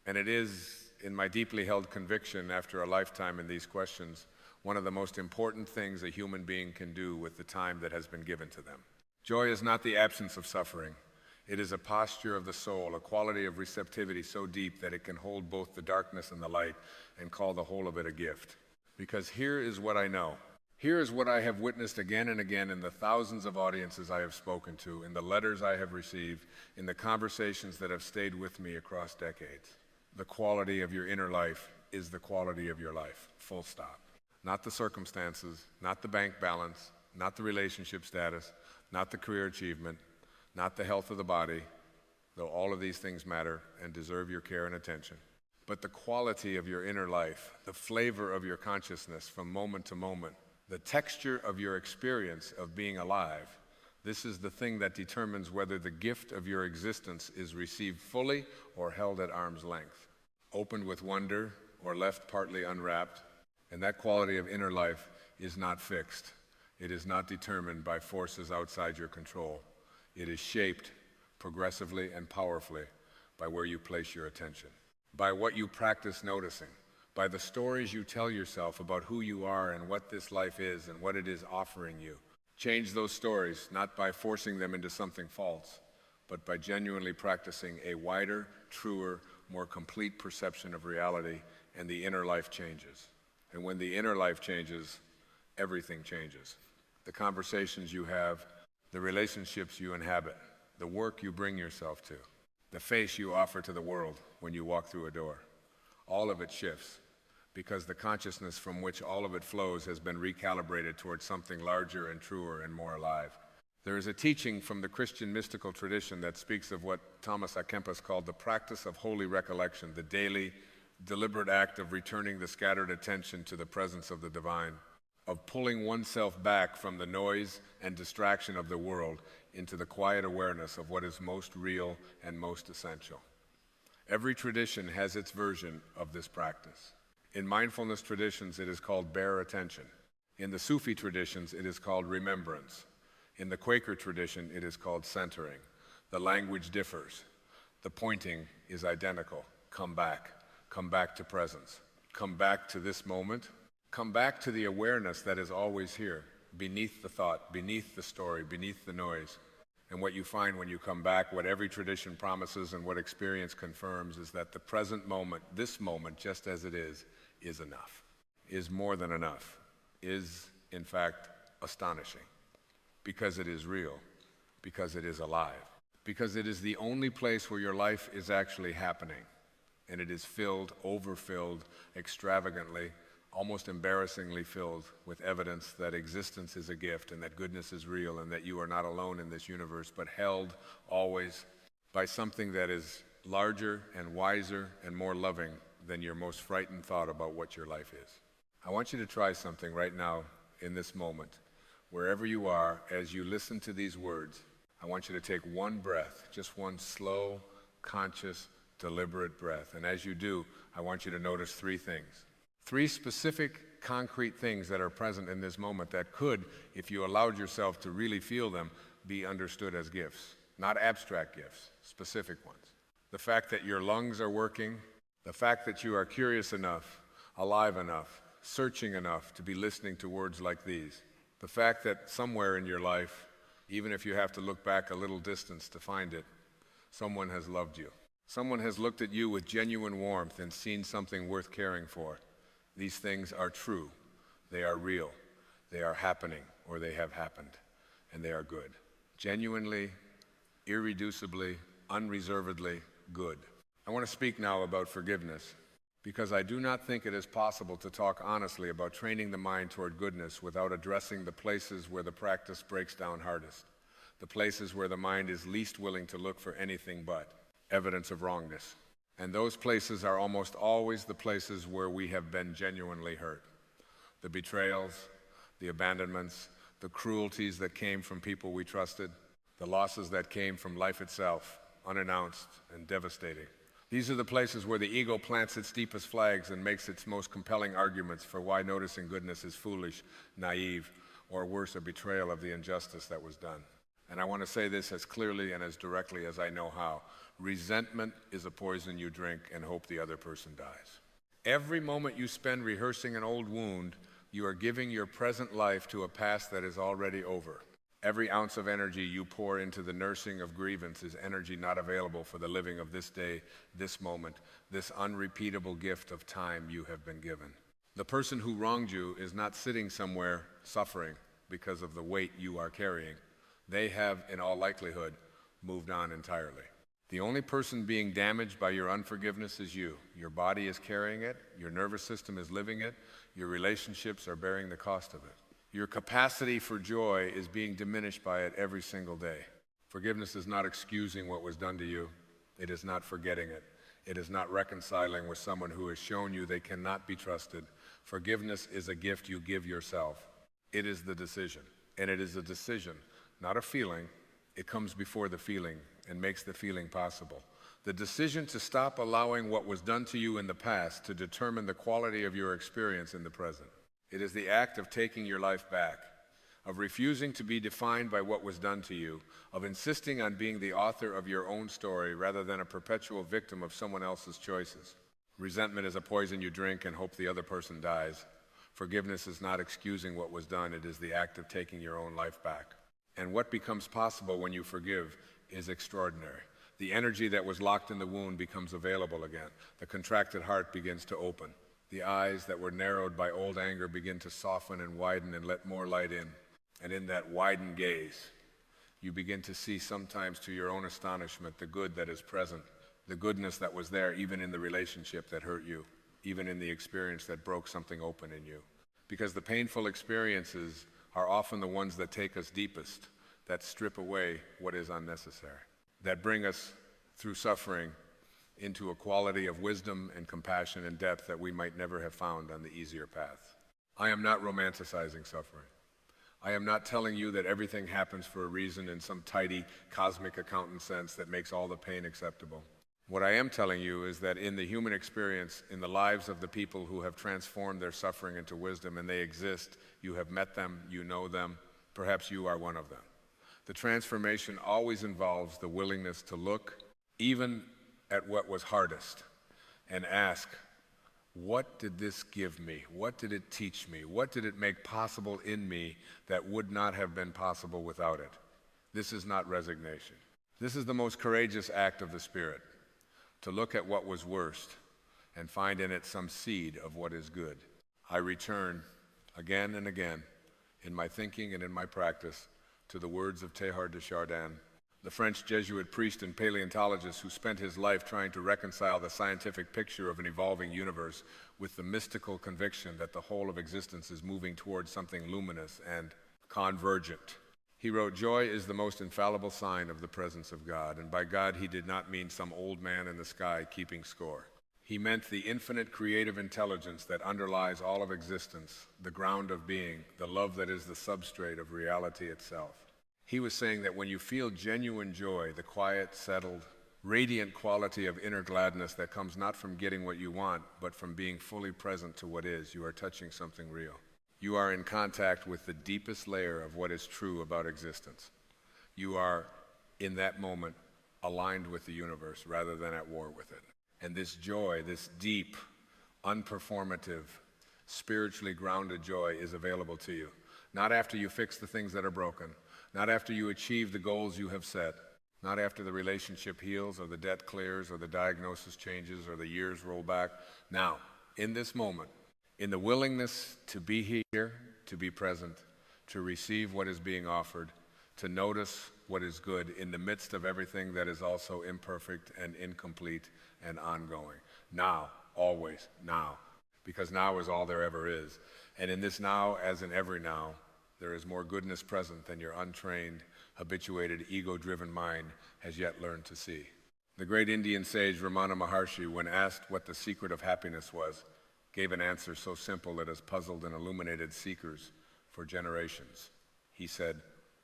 And it is, in my deeply held conviction after a lifetime in these questions, one of the most important things a human being can do with the time that has been given to them. Joy is not the absence of suffering. It is a posture of the soul, a quality of receptivity so deep that it can hold both the darkness and the light and call the whole of it a gift. Because here is what I know. Here is what I have witnessed again and again in the thousands of audiences I have spoken to, in the letters I have received, in the conversations that have stayed with me across decades. The quality of your inner life is the quality of your life, full stop. Not the circumstances, not the bank balance, not the relationship status, not the career achievement, not the health of the body, though all of these things matter and deserve your care and attention, but the quality of your inner life, the flavor of your consciousness from moment to moment, the texture of your experience of being alive. This is the thing that determines whether the gift of your existence is received fully or held at arm's length, opened with wonder or left partly unwrapped. And that quality of inner life is not fixed. It is not determined by forces outside your control. It is shaped progressively and powerfully by where you place your attention, by what you practice noticing, by the stories you tell yourself about who you are and what this life is and what it is offering you. Change those stories, not by forcing them into something false, but by genuinely practicing a wider, truer, more complete perception of reality, and the inner life changes. And when the inner life changes, everything changes. The conversations you have, the relationships you inhabit, the work you bring yourself to, the face you offer to the world when you walk through a door. All of it shifts because the consciousness from which all of it flows has been recalibrated towards something larger and truer and more alive. There is a teaching from the Christian mystical tradition that speaks of what Thomas à Kempis called the practice of holy recollection, the daily, deliberate act of returning the scattered attention to the presence of the divine, of pulling oneself back from the noise and distraction of the world into the quiet awareness of what is most real and most essential. Every tradition has its version of this practice. In mindfulness traditions, it is called bare attention. In the Sufi traditions, it is called remembrance. In the Quaker tradition, it is called centering. The language differs. The pointing is identical. Come back to presence. Come back to this moment. Come back to the awareness that is always here, beneath the thought, beneath the story, beneath the noise. And what you find when you come back, what every tradition promises and what experience confirms, is that the present moment, this moment, just as it is enough, is more than enough, is, in fact, astonishing, because it is real, because it is alive, because it is the only place where your life is actually happening, and it is filled, overfilled, extravagantly, almost embarrassingly filled with evidence that existence is a gift and that goodness is real and that you are not alone in this universe, but held always by something that is larger and wiser and more loving than your most frightened thought about what your life is. I want you to try something right now in this moment. Wherever you are, as you listen to these words, I want you to take one breath, just one slow, conscious, deliberate breath. And as you do, I want you to notice three things. Three specific, concrete things that are present in this moment that could, if you allowed yourself to really feel them, be understood as gifts. Not abstract gifts, specific ones. The fact that your lungs are working, the fact that you are curious enough, alive enough, searching enough to be listening to words like these. The fact that somewhere in your life, even if you have to look back a little distance to find it, someone has loved you. Someone has looked at you with genuine warmth and seen something worth caring for. These things are true. They are real. They are happening, or they have happened, and they are good. Genuinely, irreducibly, unreservedly good. I want to speak now about forgiveness, because I do not think it is possible to talk honestly about training the mind toward goodness without addressing the places where the practice breaks down hardest, the places where the mind is least willing to look for anything but evidence of wrongness. And those places are almost always the places where we have been genuinely hurt. The betrayals, the abandonments, the cruelties that came from people we trusted, the losses that came from life itself, unannounced and devastating. These are the places where the ego plants its deepest flags and makes its most compelling arguments for why noticing goodness is foolish, naive, or worse, a betrayal of the injustice that was done. And I want to say this as clearly and as directly as I know how. Resentment is a poison you drink and hope the other person dies. Every moment you spend rehearsing an old wound, you are giving your present life to a past that is already over. Every ounce of energy you pour into the nursing of grievance is energy not available for the living of this day, this moment, this unrepeatable gift of time you have been given. The person who wronged you is not sitting somewhere suffering because of the weight you are carrying. They have, in all likelihood, moved on entirely. The only person being damaged by your unforgiveness is you. Your body is carrying it, your nervous system is living it, your relationships are bearing the cost of it. Your capacity for joy is being diminished by it every single day. Forgiveness is not excusing what was done to you. It is not forgetting it. It is not reconciling with someone who has shown you they cannot be trusted. Forgiveness is a gift you give yourself. It is the decision, and it is a decision, not a feeling. It comes before the feeling and makes the feeling possible. The decision to stop allowing what was done to you in the past to determine the quality of your experience in the present. It is the act of taking your life back, of refusing to be defined by what was done to you, of insisting on being the author of your own story rather than a perpetual victim of someone else's choices. Resentment is a poison you drink and hope the other person dies. Forgiveness is not excusing what was done. It is the act of taking your own life back. And what becomes possible when you forgive is extraordinary. The energy that was locked in the wound becomes available again. The contracted heart begins to open. The eyes that were narrowed by old anger begin to soften and widen and let more light in. And in that widened gaze, you begin to see, sometimes to your own astonishment, the good that is present, the goodness that was there even in the relationship that hurt you, even in the experience that broke something open in you. Because the painful experiences are often the ones that take us deepest, that strip away what is unnecessary, that bring us through suffering into a quality of wisdom and compassion and depth that we might never have found on the easier path. I am not romanticizing suffering. I am not telling you that everything happens for a reason in some tidy cosmic accountant sense that makes all the pain acceptable. What I am telling you is that in the human experience, in the lives of the people who have transformed their suffering into wisdom, and they exist, you have met them, you know them, perhaps you are one of them. The transformation always involves the willingness to look, even at what was hardest, and ask, what did this give me? What did it teach me? What did it make possible in me that would not have been possible without it? This is not resignation. This is the most courageous act of the Spirit, to look at what was worst and find in it some seed of what is good. I return again and again in my thinking and in my practice to the words of Teilhard de Chardin, the French Jesuit priest and paleontologist who spent his life trying to reconcile the scientific picture of an evolving universe with the mystical conviction that the whole of existence is moving towards something luminous and convergent. He wrote, "Joy is the most infallible sign of the presence of God," and by God he did not mean some old man in the sky keeping score. He meant the infinite creative intelligence that underlies all of existence, the ground of being, the love that is the substrate of reality itself. He was saying that when you feel genuine joy, the quiet, settled, radiant quality of inner gladness that comes not from getting what you want, but from being fully present to what is, you are touching something real. You are in contact with the deepest layer of what is true about existence. You are, in that moment, aligned with the universe rather than at war with it. And this joy, this deep, unperformative, spiritually grounded joy is available to you. Not after you fix the things that are broken, not after you achieve the goals you have set, not after the relationship heals or the debt clears or the diagnosis changes or the years roll back. Now, in this moment, in the willingness to be here, to be present, to receive what is being offered, to notice what is good in the midst of everything that is also imperfect and incomplete and ongoing. Now, always, now. Because now is all there ever is. And in this now, as in every now, there is more goodness present than your untrained, habituated, ego-driven mind has yet learned to see. The great Indian sage Ramana Maharshi, when asked what the secret of happiness was, gave an answer so simple it has puzzled and illuminated seekers for generations. He said,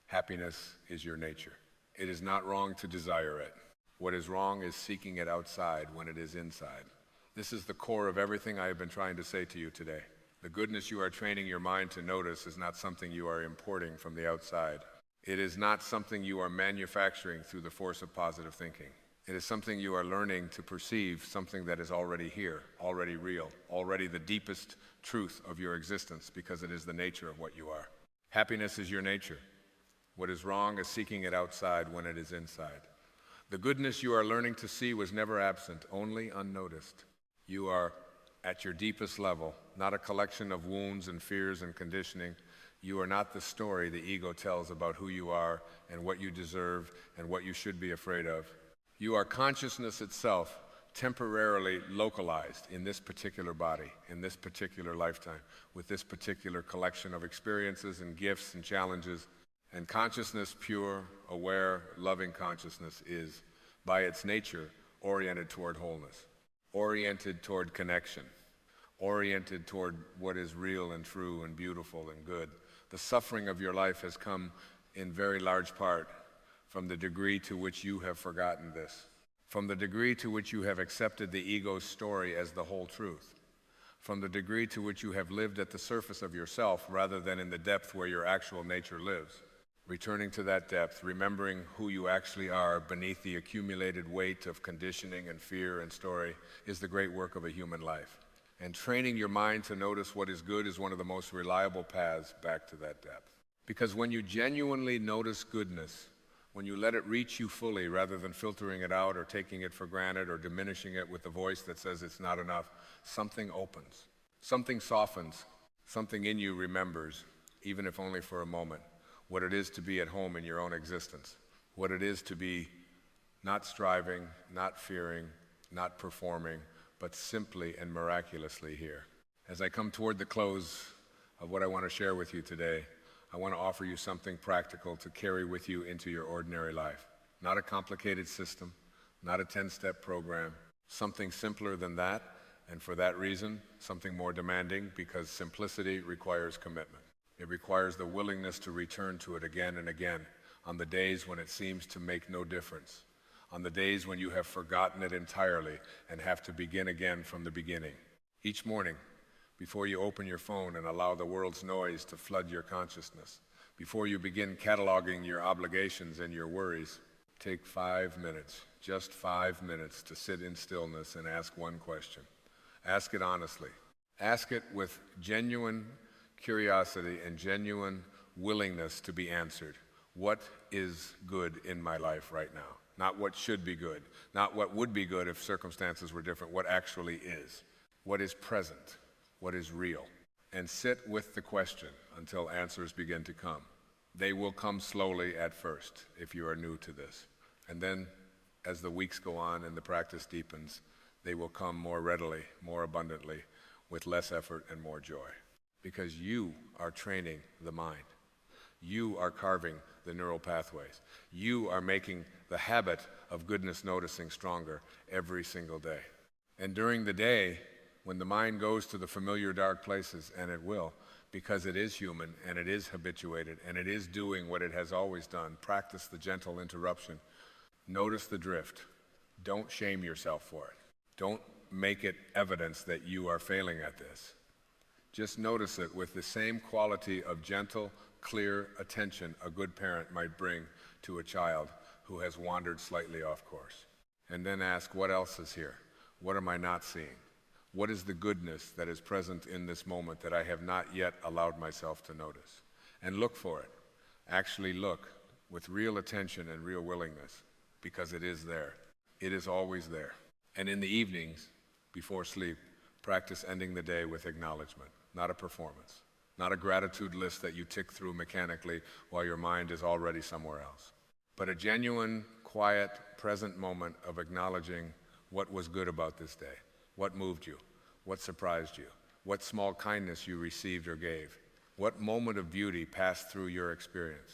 "Happiness is your nature. It is not wrong to desire it. What is wrong is seeking it outside when it is inside." This is the core of everything I have been trying to say to you today. The goodness you are training your mind to notice is not something you are importing from the outside. It is not something you are manufacturing through the force of positive thinking. It is something you are learning to perceive, something that is already here, already real, already the deepest truth of your existence, because it is the nature of what you are. Happiness is your nature. What is wrong is seeking it outside when it is inside. The goodness you are learning to see was never absent, only unnoticed. You are at your deepest level, not a collection of wounds and fears and conditioning. You are not the story the ego tells about who you are and what you deserve and what you should be afraid of. You are consciousness itself, temporarily localized in this particular body, in this particular lifetime, with this particular collection of experiences and gifts and challenges. And consciousness, pure, aware, loving consciousness is, by its nature, oriented toward wholeness, oriented toward connection, oriented toward what is real and true and beautiful and good. The suffering of your life has come in very large part from the degree to which you have forgotten this, from the degree to which you have accepted the ego's story as the whole truth, from the degree to which you have lived at the surface of yourself rather than in the depth where your actual nature lives. Returning to that depth, remembering who you actually are beneath the accumulated weight of conditioning and fear and story is the great work of a human life. And training your mind to notice what is good is one of the most reliable paths back to that depth. Because when you genuinely notice goodness, when you let it reach you fully rather than filtering it out or taking it for granted or diminishing it with the voice that says it's not enough, something opens, something softens, something in you remembers, even if only for a moment, what it is to be at home in your own existence, what it is to be not striving, not fearing, not performing, but simply and miraculously here. As I come toward the close of what I want to share with you today, I want to offer you something practical to carry with you into your ordinary life. Not a complicated system, not a 10-step program, something simpler than that, and for that reason, something more demanding, because simplicity requires commitment. It requires the willingness to return to it again and again on the days when it seems to make no difference, on the days when you have forgotten it entirely and have to begin again from the beginning. Each morning, before you open your phone and allow the world's noise to flood your consciousness, before you begin cataloging your obligations and your worries, take 5 minutes, just 5 minutes, to sit in stillness and ask one question. Ask it honestly. Ask it with genuine curiosity and genuine willingness to be answered. What is good in my life right now? Not what should be good, not what would be good if circumstances were different, what actually is. What is present? What is real? And sit with the question until answers begin to come. They will come slowly at first if you are new to this. And then as the weeks go on and the practice deepens, they will come more readily, more abundantly, with less effort and more joy. Because you are training the mind. You are carving the neural pathways. You are making the habit of goodness noticing stronger every single day. And during the day, when the mind goes to the familiar dark places, and it will, because it is human and it is habituated and it is doing what it has always done, practice the gentle interruption. Notice the drift. Don't shame yourself for it. Don't make it evidence that you are failing at this. Just notice it with the same quality of gentle, clear attention a good parent might bring to a child who has wandered slightly off course. And then ask, what else is here? What am I not seeing? What is the goodness that is present in this moment that I have not yet allowed myself to notice? And look for it. Actually look with real attention and real willingness, because it is there. It is always there. And in the evenings, before sleep, practice ending the day with acknowledgement, not a performance, not a gratitude list that you tick through mechanically while your mind is already somewhere else, but a genuine, quiet, present moment of acknowledging what was good about this day, what moved you, what surprised you, what small kindness you received or gave, what moment of beauty passed through your experience,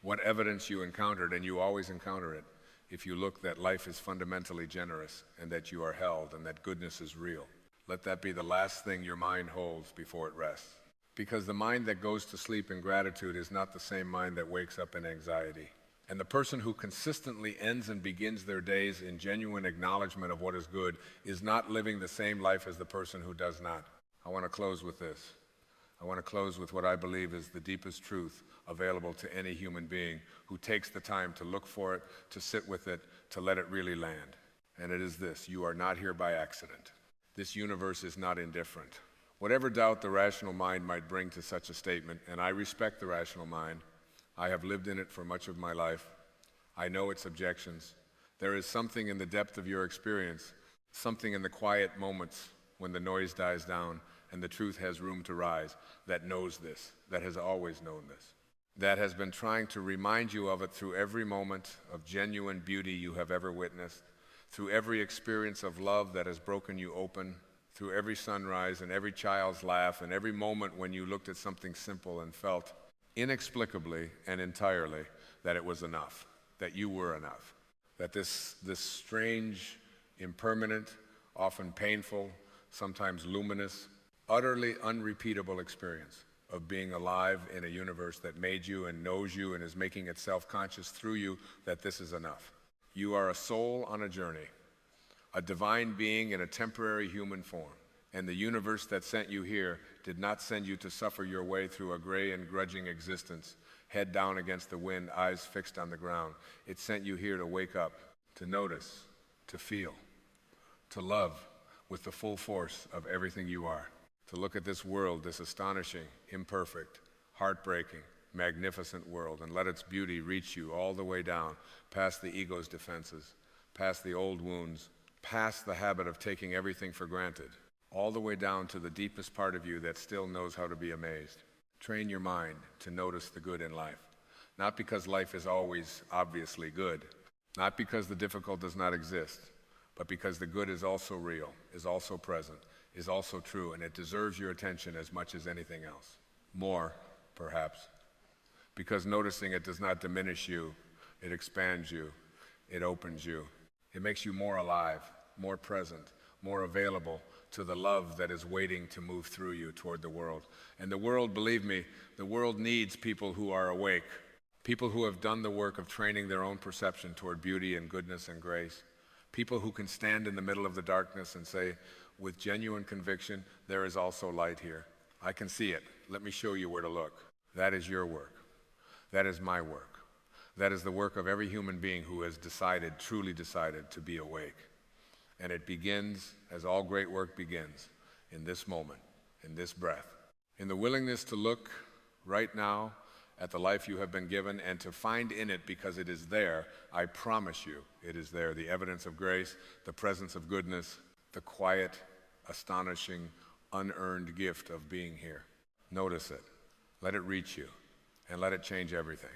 what evidence you encountered, and you always encounter it if you look that life is fundamentally generous and that you are held and that goodness is real. Let that be the last thing your mind holds before it rests. Because the mind that goes to sleep in gratitude is not the same mind that wakes up in anxiety. And the person who consistently ends and begins their days in genuine acknowledgement of what is good is not living the same life as the person who does not. I want to close with this. I want to close with what I believe is the deepest truth available to any human being who takes the time to look for it, to sit with it, to let it really land. And it is this: you are not here by accident. This universe is not indifferent. Whatever doubt the rational mind might bring to such a statement, and I respect the rational mind, I have lived in it for much of my life. I know its objections. There is something in the depth of your experience, something in the quiet moments when the noise dies down and the truth has room to rise, that knows this, that has always known this, that has been trying to remind you of it through every moment of genuine beauty you have ever witnessed, through every experience of love that has broken you open, through every sunrise and every child's laugh and every moment when you looked at something simple and felt inexplicably and entirely that it was enough, that you were enough, that this strange, impermanent, often painful, sometimes luminous, utterly unrepeatable experience of being alive in a universe that made you and knows you and is making itself conscious through you, that this is enough. You are a soul on a journey, a divine being in a temporary human form. And the universe that sent you here did not send you to suffer your way through a gray and grudging existence, head down against the wind, eyes fixed on the ground. It sent you here to wake up, to notice, to feel, to love with the full force of everything you are, to look at this world, this astonishing, imperfect, heartbreaking, magnificent world, and let its beauty reach you all the way down, past the ego's defenses, past the old wounds, past the habit of taking everything for granted, all the way down to the deepest part of you that still knows how to be amazed. Train your mind to notice the good in life, not because life is always obviously good, not because the difficult does not exist, but because the good is also real, is also present, is also true, and it deserves your attention as much as anything else. More, perhaps, because noticing it does not diminish you, it expands you, it opens you. It makes you more alive, more present, more available to the love that is waiting to move through you toward the world. And the world, believe me, the world needs people who are awake, people who have done the work of training their own perception toward beauty and goodness and grace, people who can stand in the middle of the darkness and say, with genuine conviction, there is also light here. I can see it. Let me show you where to look. That is your work. That is my work. That is the work of every human being who has decided, truly decided, to be awake. And it begins, as all great work begins, in this moment, in this breath, in the willingness to look right now at the life you have been given and to find in it, because it is there, I promise you, it is there, the evidence of grace, the presence of goodness, the quiet, astonishing, unearned gift of being here. Notice it, let it reach you, and let it change everything.